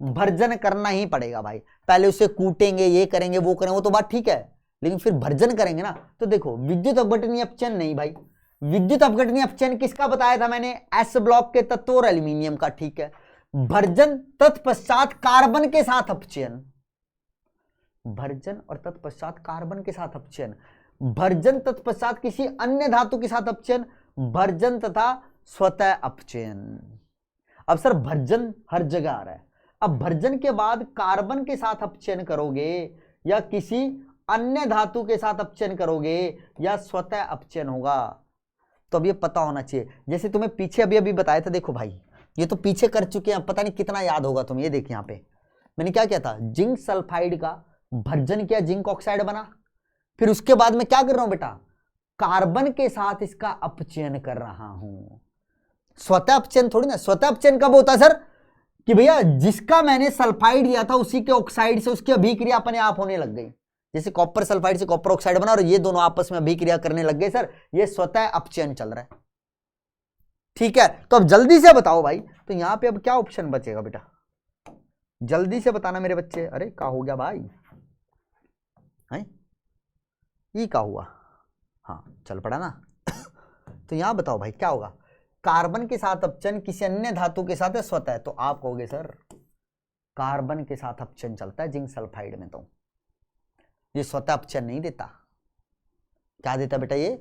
Speaker 1: भर्जन करना ही पड़ेगा भाई। पहले उसे कूटेंगे, ये करेंगे, वो करेंगे, वो तो बात ठीक है, लेकिन फिर भर्जन करेंगे ना। तो देखो विद्युत अपघटनीय अपचयन नहीं भाई, विद्युत अपघटनीय अपचयन किसका बताया था मैंने, एस ब्लॉक के तत्व और एल्यूमिनियम का, ठीक है। भर्जन तत्पश्चात कार्बन के साथ अपचयन, भर्जन और तत्पश्चात कार्बन के साथ अपचयन, भर्जन तत्पश्चात किसी अन्य धातु के साथ अपचयन, भर्जन तथा स्वतः अपचयन। अब सर भर्जन हर जगह आ रहा है, अब भर्जन के बाद कार्बन के साथ अपचयन करोगे या किसी अन्य धातु के साथ अपचयन करोगे या स्वतः अपचयन होगा, तो अब ये पता होना चाहिए। जैसे तुम्हें पीछे अभी अभी बताया था, देखो भाई ये तो पीछे कर चुके हैं, पता नहीं कितना याद होगा तुम्हें। ये देखिए यहाँ पे मैंने क्या किया था, जिंक सल्फाइड का भर्जन किया, जिंक ऑक्साइड बना, फिर उसके बाद मैं क्या कर रहा हूं बेटा, कार्बन के साथ इसका अपचयन कर रहा हूं। स्वतः अपचयन थोड़ी ना, स्वतः अपचयन कब होता है सर, कि भैया जिसका मैंने सल्फाइड लिया था उसी के ऑक्साइड से उसकी अभिक्रिया अपने आप होने लग गई। जैसे कॉपर सल्फाइड से कॉपर ऑक्साइड बना और ये दोनों आपस में अभिक्रिया करने लग गए, सर ये स्वतः अपचयन चल रहा है, ठीक है। तो अब जल्दी से बताओ भाई, तो यहां पे अब क्या ऑप्शन बचेगा बेटा, जल्दी से बताना मेरे बच्चे। अरे क्या हो गया भाई, है ये क्या हुआ, हाँ चल पड़ा ना। तो यहां बताओ भाई क्या होगा, कार्बन के साथ अपचयन किसी अन्य धातु के साथ है स्वतः, तो आप कहोगे सर कार्बन के साथ अपचयन चलता है जिंक सल्फाइड में, तो ये स्वतः अपचयन नहीं देता, क्या देता बेटा, ये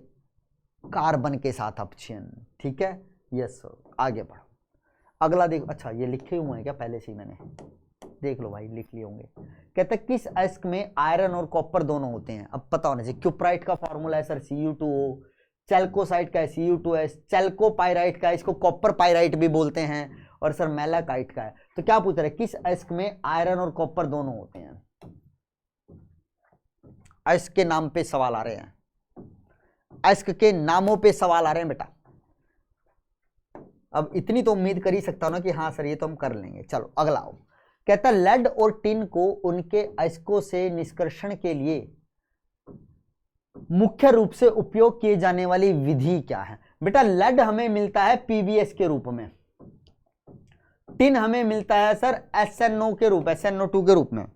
Speaker 1: कार्बन के साथ अपचयन, ठीक है। यस सर, आगे बढ़ो, अगला देखो। अच्छा ये लिखे हुए हैं क्या पहले से ही मैंने, देख लो भाई, लिख लिए होंगे। कहते हैं किस अयस्क में आयरन और कॉपर दोनों होते हैं? अब पता होना चाहिए। क्यूप्राइट का फॉर्मूला है सर Cu2O, चैल्कोसाइट का है Cu2S, चैल्कोपाइराइट का है, इसको कॉपर पाइराइट भी बोलते हैं, और सर मैलाकाइट का है। तो क्या पूछ रहे हैं, किस अयस्क में आयरन और कॉपर दोनों होते हैं? अयस्क के नाम पे सवाल आ रहे हैं, अयस्क के नामों पे सवाल आ रहे हैं बेटा। अब इतनी तो उम्मीद कर ही सकता हूं ना कि हाँ सर ये तो हम कर लेंगे। चलो अगला आओ। कहता है लेड और टिन को उनके अयस्कों से निष्कर्षण के लिए मुख्य रूप से उपयोग किए जाने वाली विधि क्या है? बेटा लेड हमें मिलता है पीबीएस के रूप में, टिन हमें मिलता है सर SNO के रूप, SNO2 के रूप में।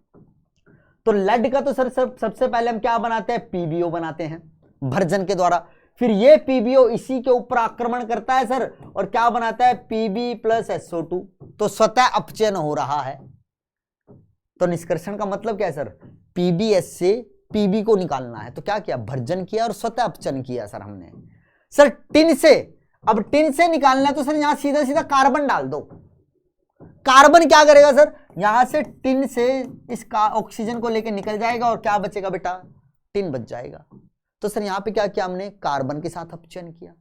Speaker 1: तो लेड का तो सर सबसे पहले हम क्या बनाते हैं, पीबीओ बनाते हैं भर्जन के द्वारा। फिर ये पीबीओ इसी के ऊपर आक्रमण करता है सर, और क्या बनाता है, Pb प्लस SO2। तो स्वतः अपचयन हो रहा है। तो निष्कर्षण का मतलब क्या है सर, PbS से Pb को निकालना है। तो क्या किया, भर्जन किया और स्वतः अपचयन किया सर हमने। सर टिन से, अब टिन से निकालना है तो सर यहां सीधा सीधा कार्बन डाल दो। कार्बन क्या करेगा सर, यहां से टिन से इसका ऑक्सीजन को लेकर निकल जाएगा, और क्या बचेगा बेटा, टिन बच जाएगा। तो सर यहां पे क्या किया हमने, कार्बन के साथ अपचयन किया।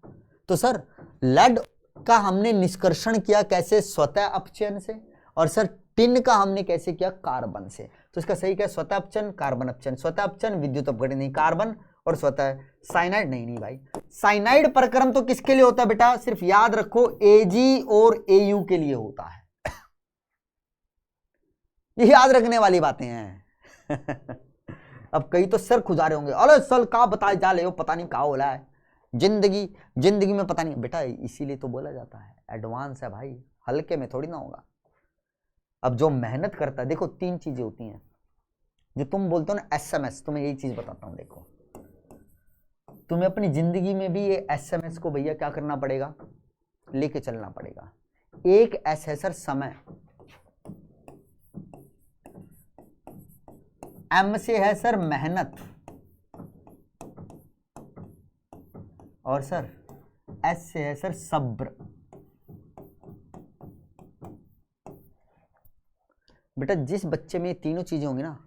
Speaker 1: तो सर लेड का हमने निष्कर्षण किया कैसे, स्वतः अपचयन से, और सर टिन का हमने कैसे किया, कार्बन से। तो इसका सही क्या, स्वतः अपचयन कार्बन अपचयन, स्वतः अपचयन विद्युत अपघटन नहीं कार्बन, और स्वतः साइनाइड नहीं भाई। साइनाइड प्रक्रम तो किसके लिए होता है बेटा, सिर्फ याद रखो Ag और Au के लिए होता है। ये याद रखने वाली बातें हैं। अब कई तो सर खुजा रहे होंगे, अरे सर का बता जा ले हो, पता नहीं का होला है जिंदगी में पता नहीं। बेटा इसीलिए तो बोला जाता है एडवांस है भाई, हल्के में थोड़ी ना होगा। अब जो मेहनत करता है, देखो 3 चीजें होती हैं जो तुम बोलते हो ना SMS, तुम्हें यही चीज बताता हूं। देखो तुम्हें अपनी जिंदगी में भी ये SMS को भैया क्या करना पड़ेगा, लेके चलना पड़ेगा। एक S है सर समय, M से है सर मेहनत, और सर S से है सर सब्र। बेटा जिस बच्चे में तीनों चीजें होंगी ना,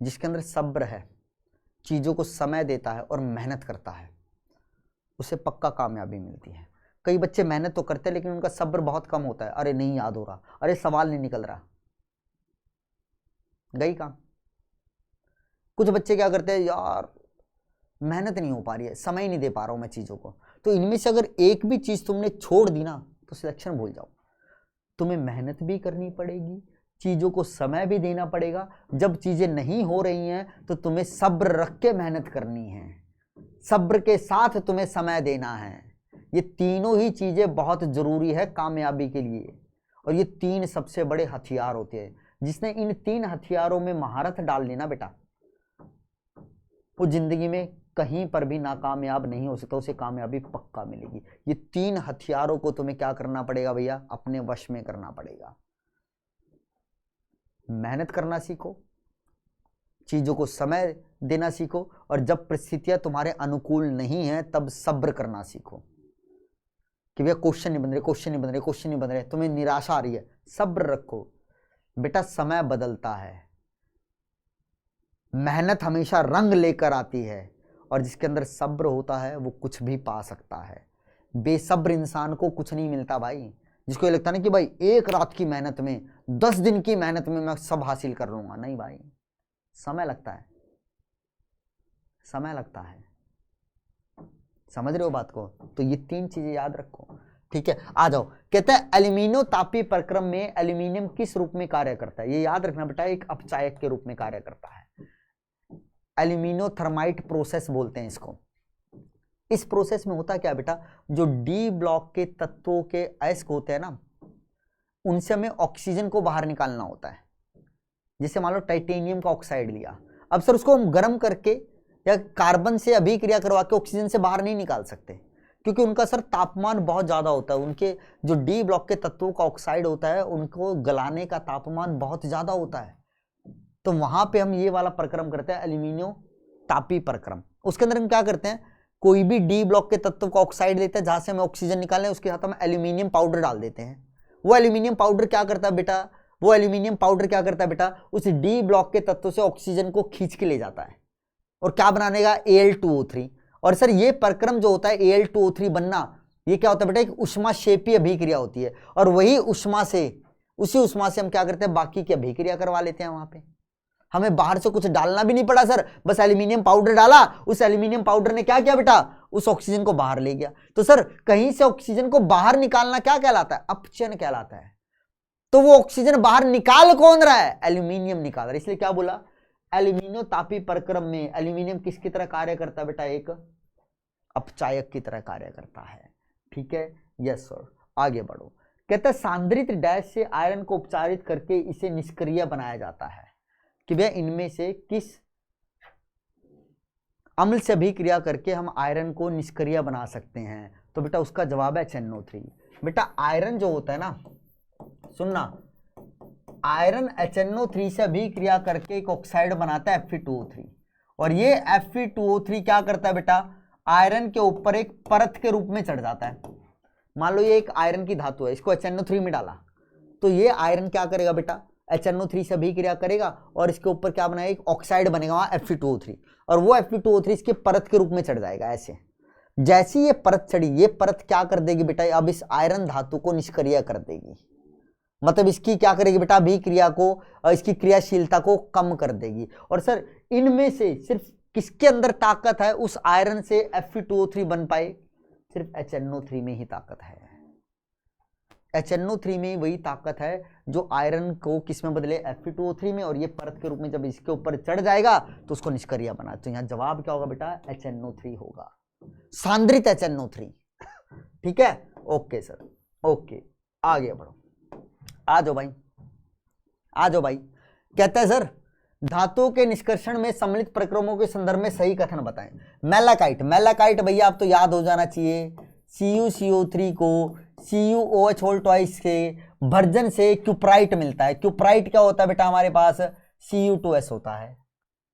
Speaker 1: जिसके अंदर सब्र है, चीजों को समय देता है और मेहनत करता है, उसे पक्का कामयाबी मिलती है। कई बच्चे मेहनत तो करते हैं लेकिन उनका सब्र बहुत कम होता है, अरे नहीं याद हो रहा, अरे सवाल नहीं निकल रहा, गई काम। कुछ बच्चे क्या करते हैं, यार मेहनत नहीं हो पा रही है, समय नहीं दे पा रहा हूं मैं चीजों को। तो इनमें से अगर एक भी चीज तुमने छोड़ दी ना तो सिलेक्शन भूल जाओ। तुम्हें मेहनत भी करनी पड़ेगी, चीजों को समय भी देना पड़ेगा। जब चीजें नहीं हो रही हैं तो तुम्हें सब्र रख के मेहनत करनी है, सब्र के साथ तुम्हें समय देना है। ये तीनों ही चीजें बहुत जरूरी है कामयाबी के लिए, और ये 3 सबसे बड़े हथियार होते हैं। जिसने इन 3 हथियारों में महारत डाल ली ना बेटा, वो जिंदगी में कहीं पर भी नाकामयाब नहीं हो सकता, उसे कामयाबी पक्का मिलेगी। ये 3 हथियारों को तुम्हें क्या करना पड़ेगा भैया, अपने वश में करना पड़ेगा। मेहनत करना सीखो, चीजों को समय देना सीखो, और जब परिस्थितियां तुम्हारे अनुकूल नहीं है तब सब्र करना सीखो कि भैया क्वेश्चन नहीं बन रहे, क्वेश्चन नहीं बन रहे, क्वेश्चन नहीं बन रहे, तुम्हें निराशा आ रही है, सब्र रखो बेटा। समय बदलता है, मेहनत हमेशा रंग लेकर आती है, और जिसके अंदर सब्र होता है वो कुछ भी पा सकता है। बेसब्र इंसान को कुछ नहीं मिलता भाई। जिसको ये लगता है ना कि भाई एक रात की मेहनत में, 10 दिन की मेहनत में मैं सब हासिल कर लूंगा, नहीं भाई, समय लगता है, समय लगता है। समझ रहे हो बात को? तो ये 3 चीजें याद रखो, ठीक है। आ जाओ, कहता है एल्यूमिनो तापीय प्रक्रम में एल्यूमिनियम किस रूप में कार्य करता है? ये याद रखना बेटा, एक अपचायक के रूप में कार्य करता है। एल्यूमिनो थर्माइट प्रोसेस बोलते हैं इसको। इस प्रोसेस में होता क्या बेटा, जो डी ब्लॉक के तत्वों के अयस्क होते हैं ना, उनसे हमें ऑक्सीजन को बाहर निकालना होता है। जैसे मान लो टाइटेनियम का ऑक्साइड लिया, अब सर उसको हम गर्म करके या कार्बन से अभिक्रिया करवा के ऑक्सीजन से बाहर नहीं निकाल सकते, क्योंकि उनका सर तापमान बहुत ज्यादा होता है। उनके जो डी ब्लॉक के तत्वों का ऑक्साइड होता है, उनको गलाने का तापमान बहुत ज्यादा होता है। तो वहां पे हम ये वाला प्रक्रम करते हैं, एल्यूमिनियो तापी प्रक्रम। उसके अंदर हम क्या करते हैं, कोई भी डी ब्लॉक के तत्व का ऑक्साइड लेते हैं, जहां से हमें ऑक्सीजन निकालना है, उसके साथ हम एल्यूमिनियम पाउडर डाल देते हैं। वो एल्यूमिनियम पाउडर क्या करता है बेटा, वो एल्यूमिनियम पाउडर क्या करता है बेटा, उस डी ब्लॉक के तत्वों से ऑक्सीजन को खींच के ले जाता है और क्या बनानेगा, Al2O3। और सर ये प्रक्रम जो होता है Al2O3 बनना, ये क्या होता है बेटा, एक उष्माक्षेपीय अभिक्रिया होती है और वही उष्मा से, उसी उष्मा से हम क्या करते हैं, बाकी की अभिक्रिया करवा लेते हैं। वहां पे हमें बाहर से कुछ डालना भी नहीं पड़ा सर, बस एल्यूमिनियम पाउडर डाला, उस एल्यूमिनियम पाउडर ने क्या किया बेटा, उस ऑक्सीजन को बाहर ले गया। तो सर कहीं से ऑक्सीजन को बाहर निकालना क्या कहलाता है, अपचयन कहलाता है। तो वो ऑक्सीजन बाहर निकाल कौन रहा है, एल्यूमिनियम निकाल रहा है। इसलिए क्या बोला, एल्यूमिनियम तापी प्रक्रम में एल्यूमिनियम किसकी तरह कार्य करता है बेटा, एक अपचायक की तरह कार्य करता है। ठीक है, यस सर। आगे बढ़ो, कहता है सांद्रित डैश से आयरन को उपचारित करके इसे निष्क्रिय बनाया जाता है कि भैया इनमें से किस अम्ल से अभिक्रिया करके हम आयरन को निष्क्रिय बना सकते हैं। तो बेटा उसका जवाब है HNO3। बेटा आयरन जो होता है ना, सुनना, आयरन HNO3 से अभिक्रिया करके एक ऑक्साइड बनाता है Fe2O3 और ये Fe2O3 क्या करता है बेटा, आयरन के ऊपर एक परत के रूप में चढ़ जाता है। मान लो ये एक आयरन की धातु है, इसको HNO3 में डाला तो ये आयरन क्या करेगा बेटा, HNO3 से अभिक्रिया करेगा और इसके ऊपर क्या बनाएगा, एक ऑक्साइड बनेगा वहां Fe2O3 और वो Fe2O3 इसके परत के रूप में चढ़ जाएगा। ऐसे जैसी ये परत चढ़ी, ये परत क्या कर देगी बेटा, अब इस आयरन धातु को निष्क्रिय कर देगी, मतलब इसकी क्या करेगी बेटा, अभिक्रिया को, इसकी क्रियाशीलता को कम कर देगी। और सर इनमें से सिर्फ किसके अंदर ताकत है उस आयरन से Fe2O3 बन पाए, सिर्फ HNO3 में ही ताकत है। HNO3 में वही ताकत है जो आयरन को किस में बदले, Fe2O3 में, और ये परत के रूप में जब इसके ऊपर चढ़ जाएगा तो उसको निष्क्रिय बना। तो यहाँ जवाब क्या होगा बेटा, HNO3 होगा, सांद्रित HNO3। ठीक है, ओके सर, ओके। आगे बढ़ो, आ जाओ भाई, आ जाओ भाई। कहता है सर धातुओं के निष्कर्षण में सम्मिलित प्रक्रमों के संदर्भ में सही कथन बताएं। मैलाकाइट, मैलाकाइट भैया आप तो याद हो जाना चाहिए, CuCO3 को CuOH से भर्जन से क्यूप्राइट मिलता है। क्यूप्राइट क्या होता है बेटा, हमारे पास Cu2S होता है।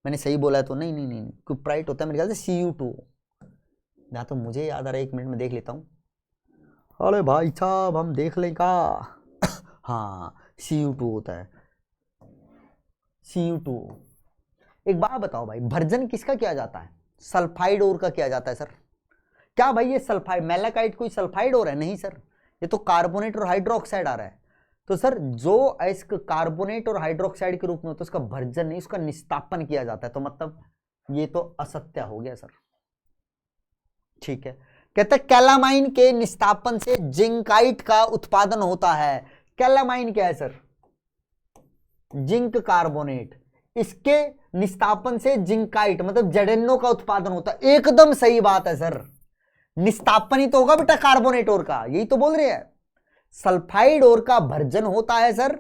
Speaker 1: मैंने सही बोला है तो नहीं नहीं नहीं, क्यूप्राइट होता है मेरे ख्याल से Cu2। जहाँ तो मुझे याद आ रहा है, 1 मिनट में देख लेता हूँ। अरे भाई साहब हम देख लें का हाँ Cu2 होता है, Cu2। एक बात बताओ भाई, भर्जन किसका किया जाता है, सल्फाइड ओर का किया जाता है सर। क्या भाई ये सल्फाइड, मैलाकाइट कोई सल्फाइड ओर है, नहीं सर, ये तो कार्बोनेट और हाइड्रोक्साइड आ रहा है। तो सर जो अयस्क कार्बोनेट और हाइड्रोक्साइड के रूप में होता है उसका भर्जन नहीं, उसका निस्तापन किया जाता है। तो मतलब ये तो असत्य हो गया सर। ठीक है, कहते हैं कैलामाइन के निस्तापन से जिंकाइट का उत्पादन होता है। कैलामाइन क्या है सर, जिंक कार्बोनेट, इसके निस्तापन से जिंकाइट मतलब ZnO का उत्पादन होता है। एकदम सही बात है सर, निस्तापन ही तो होगा बेटा कार्बोनेट ओर का, यही तो बोल रहे हैं। सल्फाइड ओर का भर्जन होता है सर।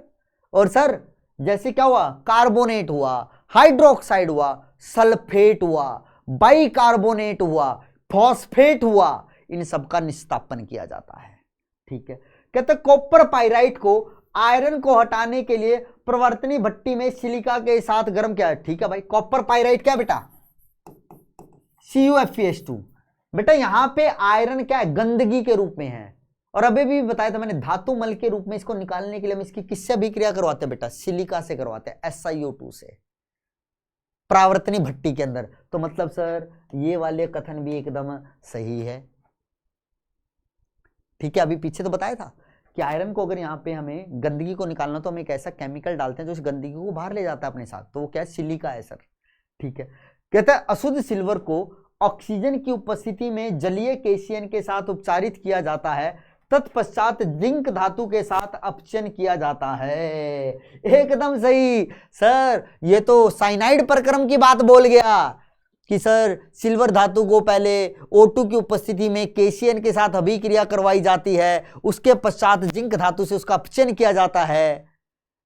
Speaker 1: और सर जैसे क्या हुआ, कार्बोनेट हुआ, हाइड्रोक्साइड हुआ, सल्फेट हुआ, बाइकार्बोनेट हुआ, फॉस्फेट हुआ, इन सब का निस्तापन किया जाता है। ठीक है, कहते कॉपर पाइराइट को आयरन को हटाने के लिए प्रवर्तनी भट्टी में सिलिका के साथ गर्म किया। ठीक है भाई, कॉपर पाइराइट क्या बेटा, CuFeS2। बेटा यहां पे आयरन क्या है, गंदगी के रूप में है। और अभी भी बताया था मैंने, धातु मल के रूप में इसको निकालने के लिए हम इसकी किससे अभिक्रिया करवाते हैं बेटा, सिलिका से करवाते हैं, SiO2 से, प्रावर्तनी भट्टी के अंदर। तो मतलब सर ये वाले कथन भी एकदम सही है। ठीक है, अभी पीछे तो बताया था कि आयरन को अगर यहाँ पे हमें गंदगी को निकालना तो हम एक ऐसा केमिकल डालते हैं जो उस गंदगी को बाहर ले जाता है अपने साथ, तो वो क्या है, सिलिका है सर। ठीक है, कहता है अशुद्ध सिल्वर को ऑक्सीजन की उपस्थिति में जलीय केशियन के साथ उपचारित किया जाता है, तत्पश्चात जिंक धातु के साथ अपचयन किया जाता है। एकदम सही सर, ये तो साइनाइड प्रक्रम की बात बोल गया कि सर सिल्वर धातु को पहले O2 की उपस्थिति में केशियन के साथ अभिक्रिया करवाई जाती है, उसके पश्चात जिंक धातु से उसका अपचयन किया जाता है।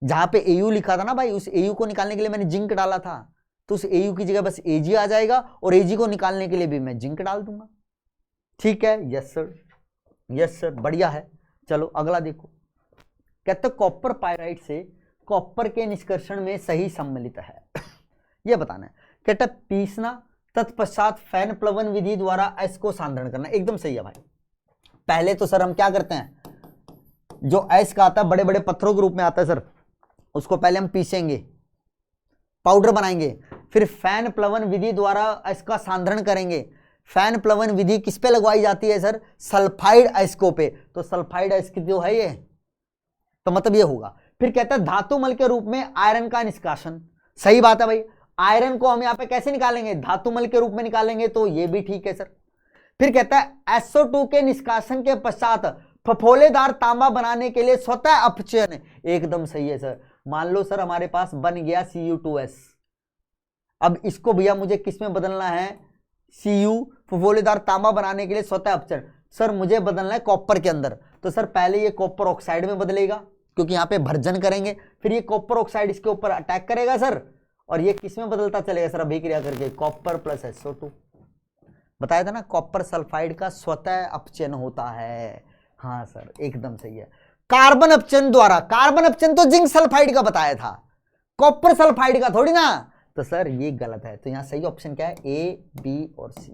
Speaker 1: जहां पे Au लिखा था ना भाई, उस Au को निकालने के लिए मैंने जिंक डाला था, तो उस Au की जगह बस Ag आ जाएगा और Ag को निकालने के लिए भी मैं जिंक डाल दूंगा। ठीक है, यस सर, यस सर, बढ़िया है। चलो अगला देखो, कहते कॉपर पाइराइट से कॉपर के निष्कर्षण में सही सम्मिलित है, यह बताना है। कहते पीसना तत्पश्चात फैन प्लवन विधि द्वारा अयस्क को सांद्रण करना। एकदम सही है भाई। पहले तो सर हम क्या करते हैं, जो अयस्क आता है बड़े बड़े पत्थरों के रूप में आता है सर, उसको पहले हम पीसेंगे, पाउडर बनाएंगे, फिर फैन प्लवन विधि द्वारा इसका सांद्रण करेंगे। फैन प्लवन विधि किस पे लगवाई जाती है सर? सल्फाइड अयस्कों पे। तो सल्फाइड अयस्क जो है ये, तो मतलब ये होगा। फिर कहता है धातु मल के रूप में आयरन का निष्कासन। सही बात है भाई, आयरन को हम यहां पे कैसे निकालेंगे? धातु मल के रूप में निकालेंगे, तो ये भी ठीक है सर। फिर कहता है SO2 के निष्कासन के पश्चात फफोलेदार तांबा बनाने के लिए स्वतः अपचयन। एकदम सही है सर। मान लो सर हमारे पास बन गया Cu2S, अब इसको भैया मुझे किस में बदलना है? Cu, फफोलेदार तांबा बनाने के लिए स्वतः अपचयन। सर मुझे बदलना है कॉपर के अंदर, तो सर पहले ये कॉपर ऑक्साइड में बदलेगा क्योंकि यहाँ पे भर्जन करेंगे, फिर ये कॉपर ऑक्साइड इसके ऊपर अटैक करेगा सर, और ये किस में बदलता चलेगा सर अभिक्रिया करके? Copper plus SO2। बताया था ना, कॉपर सल्फाइड का स्वतः अपचयन होता है। हाँ सर एकदम सही है। कार्बन अपचयन द्वारा, कार्बन अपचयन तो जिंक सल्फाइड का बताया था, कॉपर सल्फाइड का थोड़ी ना। तो सर ये गलत है, तो यहां सही ऑप्शन क्या है? A, B और C।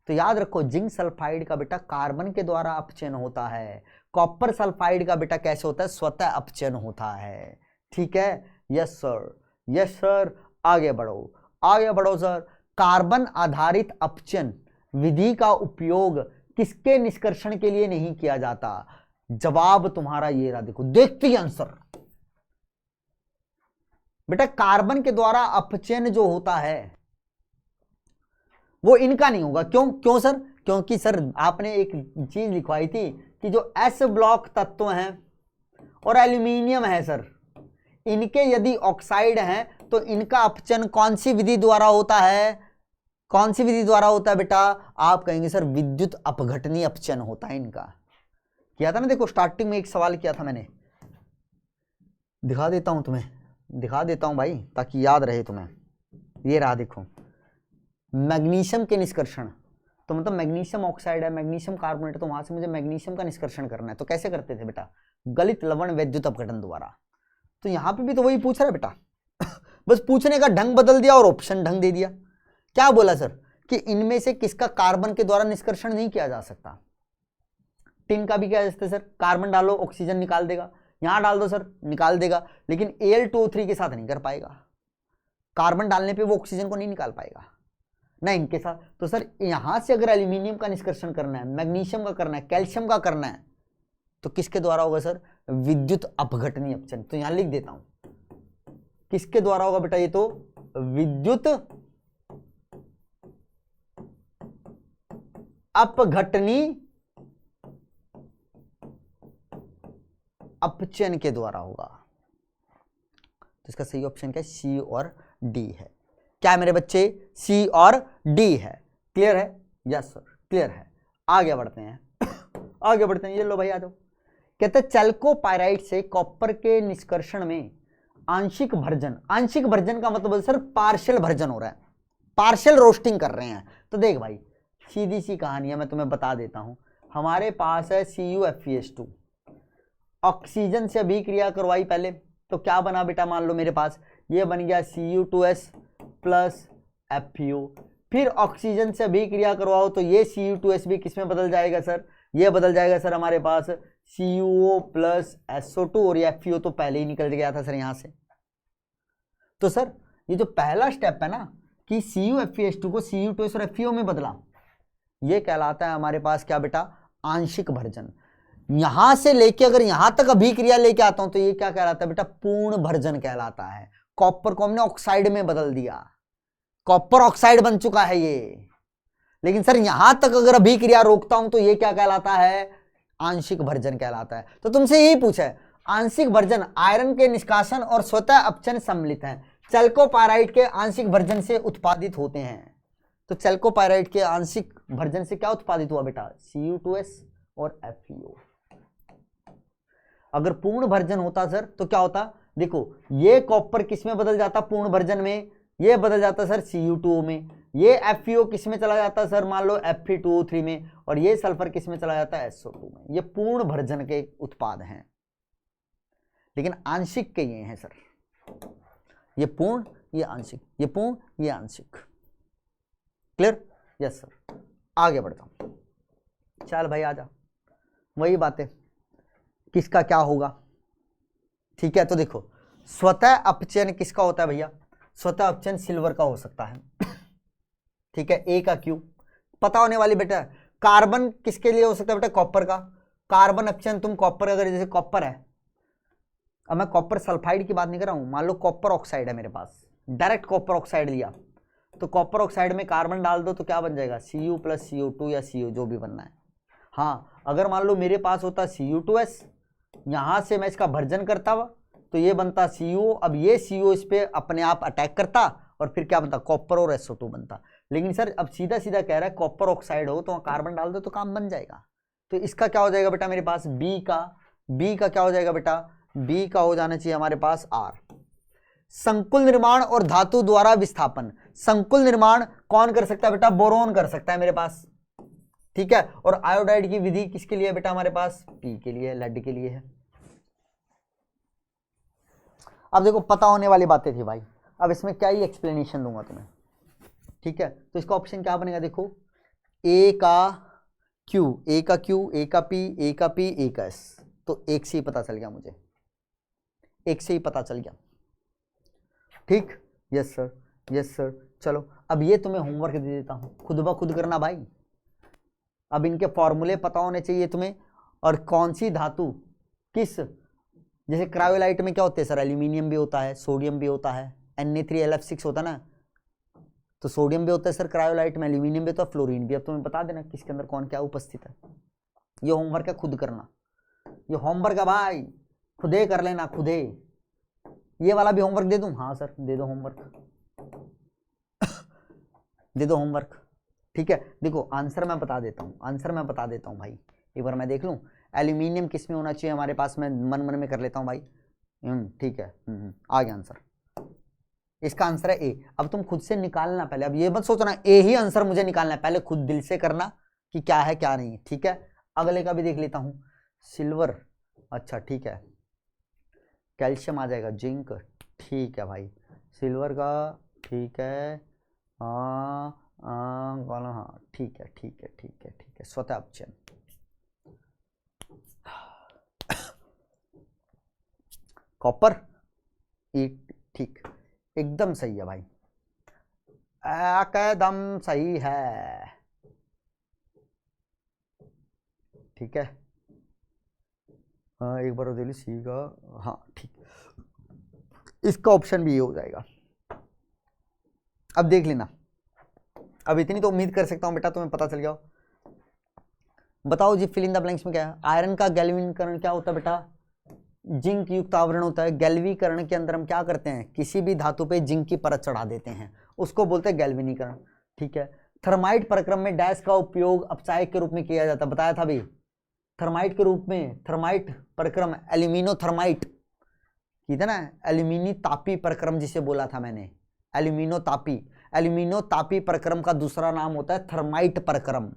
Speaker 1: तो याद रखो जिंक सल्फाइड का बेटा कार्बन के द्वारा अपचयन होता है, कॉपर सल्फाइड का बेटा कैसे होता है? स्वतः अपचयन होता है। ठीक है, यस सर, यस सर। आगे बढ़ो, आगे बढ़ो सर। कार्बन आधारित अपचयन विधि का उपयोग किसके निष्कर्षण के लिए नहीं किया जाता? जवाब तुम्हारा ये रहा, देखो देखते ही आंसर। बेटा कार्बन के द्वारा अपचयन जो होता है वो इनका नहीं होगा। क्यों? क्यों सर? क्योंकि सर आपने एक चीज लिखवाई थी कि जो S ब्लॉक तत्व हैं और एल्यूमिनियम है सर, इनके यदि ऑक्साइड हैं तो इनका अपचयन कौन सी विधि द्वारा होता है? कौन सी विधि द्वारा होता है बेटा? आप कहेंगे सर विद्युत अपघटनीय अपचयन होता है इनका। किया था ना, देखो स्टार्टिंग में एक सवाल किया था मैंने, दिखा देता हूं तुम्हें, दिखा देता हूं भाई ताकि याद रहे तुम्हें। ये रहा देखो, मैग्नीशियम के निष्कर्षण, तो मतलब मैग्नीशियम ऑक्साइड है, मैग्नीशियम कार्बोनेट, तो वहां से मुझे मैग्नीशियम का निष्कर्षण करना है। तो कैसे करते थे बेटा? गलित लवण विद्युत अपघटन द्वारा। तो यहां पे भी तो वही पूछ रहा है बेटा बस पूछने का ढंग बदल दिया और ऑप्शन ढंग दे दिया। क्या बोला सर? कि इनमें से किसका कार्बन के द्वारा निष्कर्षण नहीं किया जा सकता? टिन का भी क्या सकते सर? कार्बन डालो ऑक्सीजन निकाल देगा, यहां डाल दो सर निकाल देगा, लेकिन Al2O3 के साथ नहीं कर पाएगा। कार्बन डालने पे वो ऑक्सीजन को नहीं निकाल पाएगा ना इनके साथ। तो सर यहां से अगर एल्यूमिनियम का निष्कर्षण करना है, मैग्नीशियम का करना है, कैल्शियम का करना है, तो किसके द्वारा होगा सर? विद्युत अपघटनीय अपचयन। तो यहां लिख देता हूं किसके द्वारा होगा बेटा? ये तो विद्युत अपघटनीय अपचयन के द्वारा होगा। तो इसका सही ऑप्शन क्या है? सी और डी है। क्या है मेरे बच्चे? सी और डी है। क्लियर है? यस सर क्लियर है। आगे बढ़ते हैं आगे बढ़ते हैं। ये लो भाई आ जाओ। कहते हैं चैल्कोपाइराइट से कॉपर के निष्कर्षण में आंशिक भर्जन, आंशिक भर्जन का मतलब सर पार्शियल भर्जन हो रहा है, पार्शियल रोस्टिंग कर रहे हैं। तो देख भाई सीधी सी कहानी है, मैं तुम्हें बता देता हूं। हमारे पास है CuFeS2, ऑक्सीजन से अभिक्रिया करवाई पहले, तो क्या बना बेटा? मान लो मेरे पास ये बन गया Cu2S प्लस FeO। फिर ऑक्सीजन से अभिक्रिया करवाओ तो ये Cu2S भी किस में बदल जाएगा सर? ये बदल जाएगा सर हमारे पास CuO प्लस SO2, और ये FeO तो पहले ही निकल गया था सर यहां से। तो सर ये जो पहला स्टेप है ना कि CuFeS2 को Cu2S और FeO में बदला, ये कहलाता है हमारे पास क्या बेटा? आंशिक भर्जन। यहां से लेके अगर यहां तक अभिक्रिया लेके आता हूं तो ये क्या कहलाता है बेटा? पूर्ण भर्जन कहलाता है। कॉपर को हमने ऑक्साइड में बदल दिया, कॉपर ऑक्साइड बन चुका है ये। लेकिन सर यहां तक अगर अभिक्रिया रोकता हूं तो ये क्या कहलाता है? आंशिक भर्जन कहलाता है। तो तुमसे यही पूछा है, आंशिक भर्जन आयरन के निष्कासन और स्वतः अपचयन सम्मिलित है, चैल्कोपाइराइट के आंशिक भर्जन से उत्पादित होते हैं। तो चैल्कोपाइराइट के आंशिक भर्जन से क्या उत्पादित हुआ बेटा? Cu2S और FeO। अगर पूर्ण भर्जन होता सर तो क्या होता? देखो ये कॉपर किस में बदल जाता पूर्ण भर्जन में? ये बदल जाता सर Cu2O में। ये FeO किस में चला जाता सर? मान लो Fe2O3 में। और ये सल्फर किस में चला जाता है? SO2 में। ये पूर्ण भर्जन के उत्पाद हैं, लेकिन आंशिक के ये हैं सर। ये पूर्ण, ये आंशिक, ये पूर्ण, ये आंशिक। क्लियर? Yes sir. आगे बढ़ता हूं। चल भाई आजा, वही बातें, किसका क्या होगा। ठीक है, तो देखो स्वतः अपचयन किसका होता है भैया, स्वतः अपचयन सिल्वर का हो सकता है। ठीक है, ए का क्यू पता होने वाली बेटा। कार्बन किसके लिए हो सकता है बेटा, कॉपर का। कार्बन अपचयन तुम कॉपर, अगर जैसे कॉपर है, अब मैं कॉपर सल्फाइड की बात नहीं कर रहा हूं, मान लो कॉपर ऑक्साइड है मेरे पास, डायरेक्ट कॉपर ऑक्साइड लिया, तो कॉपर ऑक्साइड में कार्बन डाल दो तो क्या बन जाएगा, Cu प्लस CO2 या CO जो भी बनना है। हाँ, अगर मान लो मेरे पास होता Cu2S, यहां से मैं इसका भर्जन करता हुआ तो ये बनता CO, अब ये CO इस पे अपने आप अटैक करता और फिर क्या बनता, कॉपर और SO2 बनता। लेकिन सर अब सीधा सीधा कह रहा है कॉपर ऑक्साइड हो तो कार्बन डाल दो तो काम बन जाएगा। तो इसका क्या हो जाएगा बेटा मेरे पास, बी का क्या हो जाएगा बेटा, बी का हो जाना चाहिए हमारे पास R। संकुल निर्माण और धातु द्वारा विस्थापन, संकुल निर्माण कौन कर सकता है बेटा, बोरोन कर सकता है मेरे पास। ठीक है, और आयोडाइड की विधि किसके लिए बेटा हमारे पास, पी के लिए, लेड के लिए है। अब देखो पता होने वाली बातें थी भाई, अब इसमें क्या ही एक्सप्लेनेशन दूंगा तुम्हें। ठीक है, तो इसका ऑप्शन क्या बनेगा, देखो ए का क्यू, ए का क्यू, ए का पी, ए का पी, ए का एस, तो एक से ही पता चल गया मुझे, एक से ही पता चल गया। ठीक, यस सर, यस सर। चलो अब ये तुम्हें होमवर्क दे देता हूं, खुद ब खुद करना भाई। अब इनके फॉर्मूले पता होने चाहिए तुम्हें, और कौन सी धातु किस, जैसे क्रायोलाइट में क्या होते हैं सर, एल्यूमिनियम भी होता है, सोडियम भी होता है, Na3LF6 होता है ना, तो सोडियम भी होता है सर क्रायोलाइट में, एल्यूमिनियम भी होता है, फ्लोरीन भी। अब तुम्हें बता देना किसके अंदर कौन क्या उपस्थित है। ये होमवर्क है, खुद करना, ये होमवर्क है भाई, खुदे कर लेना खुदे। ये वाला भी होमवर्क दे दूं, हाँ सर दे दो होमवर्क दे दो होमवर्क। ठीक है, देखो आंसर मैं बता देता हूँ, आंसर मैं बता देता हूँ भाई, एक बार मैं देख लूँ एल्यूमिनियम किस में होना चाहिए हमारे पास, मैं मन मन में कर लेता हूँ भाई। ठीक है, आ गया आंसर, इसका आंसर है ए। अब तुम खुद से निकालना पहले, अब ये मत सोचना ए ही आंसर मुझे निकालना है, पहले खुद दिल से करना कि क्या है क्या नहीं। ठीक है, अगले का भी देख लेता हूँ, सिल्वर, अच्छा ठीक है, कैल्शियम आ जाएगा, जिंक, ठीक है भाई, सिल्वर का, ठीक है, हाँ ठीक है, ठीक है, ठीक है, ठीक है, स्वतः अपचयन। कॉपर, ठीक, एकदम सही है भाई, एकदम सही है। ठीक है, हाँ एक बार दे ली सी का, हाँ ठीक, इसका ऑप्शन भी ये हो जाएगा। अब देख लेना, अब इतनी तो उम्मीद कर सकता हूं बेटा तुम्हें पता चल गया। बताओ जी फिल इन द ब्लैंक्स में क्या है। आयरन का गैल्वेनीकरण क्या होता है बेटा, जिंक युक्त आवरण होता है। गैल्वीकरण के अंदर हम क्या करते हैं, किसी भी धातु पे जिंक की परत चढ़ा देते हैं, उसको बोलते हैं गैल्वेनीकरण। ठीक है, थर्माइट प्रक्रम में डैश का उपयोग अपचायक के रूप में किया जाता है, बताया था भी, थर्माइट के रूप में, थर्माइट प्रक्रम, एल्यूमिनो थर्माइट की था ना, एल्यूमिनी तापी प्रक्रम जिसे बोला था मैंने, एल्यूमिनो तापी। एल्यूमिनो तापी प्रक्रम का दूसरा नाम होता है थर्माइट प्रक्रम।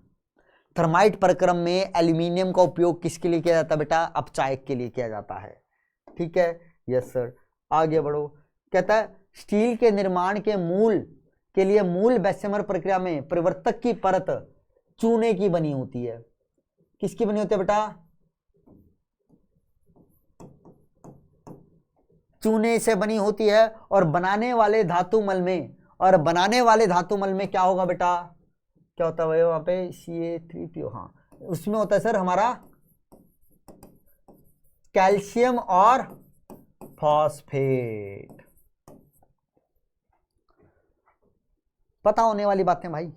Speaker 1: थर्माइट प्रक्रम में एल्यूमिनियम का उपयोग किसके लिए किया जाता है बेटा, अपचायक के लिए किया जाता है। ठीक है, यस सर, आगे बढ़ो। कहता है स्टील के निर्माण के मूल के लिए मूल बेसेमर प्रक्रिया में परिवर्तक की परत चूने की बनी होती है। किसकी बनी होती है बेटा, चूने से बनी होती है। और बनाने वाले धातु मल में, और बनाने वाले धातु मल में क्या होगा बेटा, क्या होता है वहां पे, Ca3PO, हाँ उसमें होता है सर हमारा कैल्शियम और फॉस्फेट। पता होने वाली बातें भाई,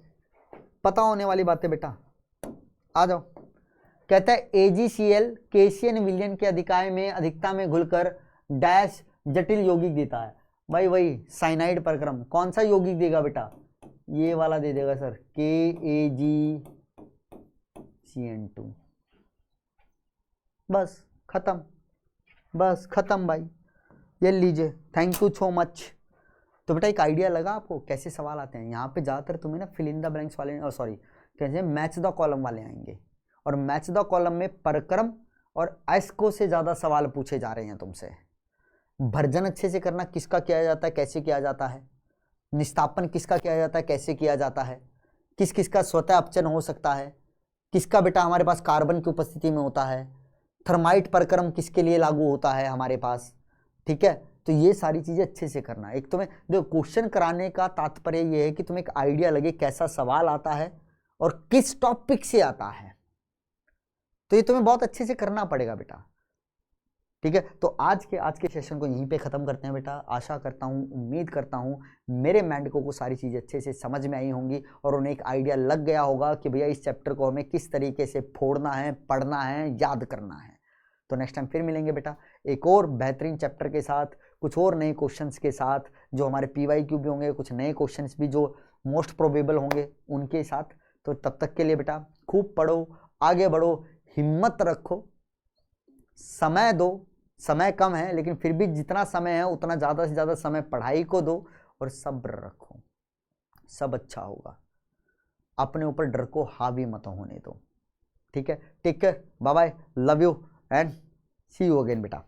Speaker 1: पता होने वाली बातें बेटा, आ जाओ। कहता है AgCl केशियन विलयन के अधिकाय में अधिकता में घुलकर डैश जटिल यौगिक देता है। भाई वही साइनाइड प्रक्रम, कौन सा यौगिक देगा बेटा, ये वाला दे देगा सर, KAgCN2। बस खत्म, बस खत्म भाई, ये लीजिए, थैंक यू सो मच। तो बेटा एक आइडिया लगा आपको कैसे सवाल आते हैं यहाँ पे, ज़्यादातर तुम्हें ना फिल इन द ब्लैंक्स वाले, सॉरी कैसे मैच द कॉलम वाले आएंगे, और मैच द कॉलम में प्रक्रम और एस्को से ज़्यादा सवाल पूछे जा रहे हैं तुमसे। भर्जन अच्छे से करना, किसका किया जाता है, कैसे किया जाता है, निस्तापन किसका किया जाता है, कैसे किया जाता है, किस किस का स्वतः अपचयन हो सकता है, किसका बेटा हमारे पास कार्बन की उपस्थिति में होता है, थर्माइट प्रक्रम किसके लिए लागू होता है हमारे पास, ठीक है, तो ये सारी चीजें अच्छे से करना। एक तुम्हें देखो क्वेश्चन कराने का तात्पर्य ये है कि तुम्हें एक आइडिया लगे कैसा सवाल आता है और किस टॉपिक से आता है, तो ये तुम्हें बहुत अच्छे से करना पड़ेगा बेटा। ठीक है, तो आज के सेशन को यहीं पे खत्म करते हैं बेटा। आशा करता हूँ, उम्मीद करता हूँ मेरे मेंढकों को सारी चीजें अच्छे से समझ में आई होंगी और उन्हें एक आइडिया लग गया होगा कि भैया इस चैप्टर को हमें किस तरीके से फोड़ना है, पढ़ना है, याद करना है। तो नेक्स्ट टाइम फिर मिलेंगे बेटा एक और बेहतरीन चैप्टर के साथ, कुछ और नए क्वेश्चंस के साथ, जो हमारे PYQ भी होंगे, कुछ नए क्वेश्चंस भी जो मोस्ट प्रोबेबल होंगे उनके साथ। तो तब तक के लिए बेटा खूब पढ़ो, आगे बढ़ो, हिम्मत रखो, समय दो। समय कम है लेकिन फिर भी जितना समय है उतना ज़्यादा से ज़्यादा समय पढ़ाई को दो और सब्र रखो, सब अच्छा होगा। अपने ऊपर डर को हावी मत होने दो। ठीक है, take care, bye bye, love you and see you again बेटा।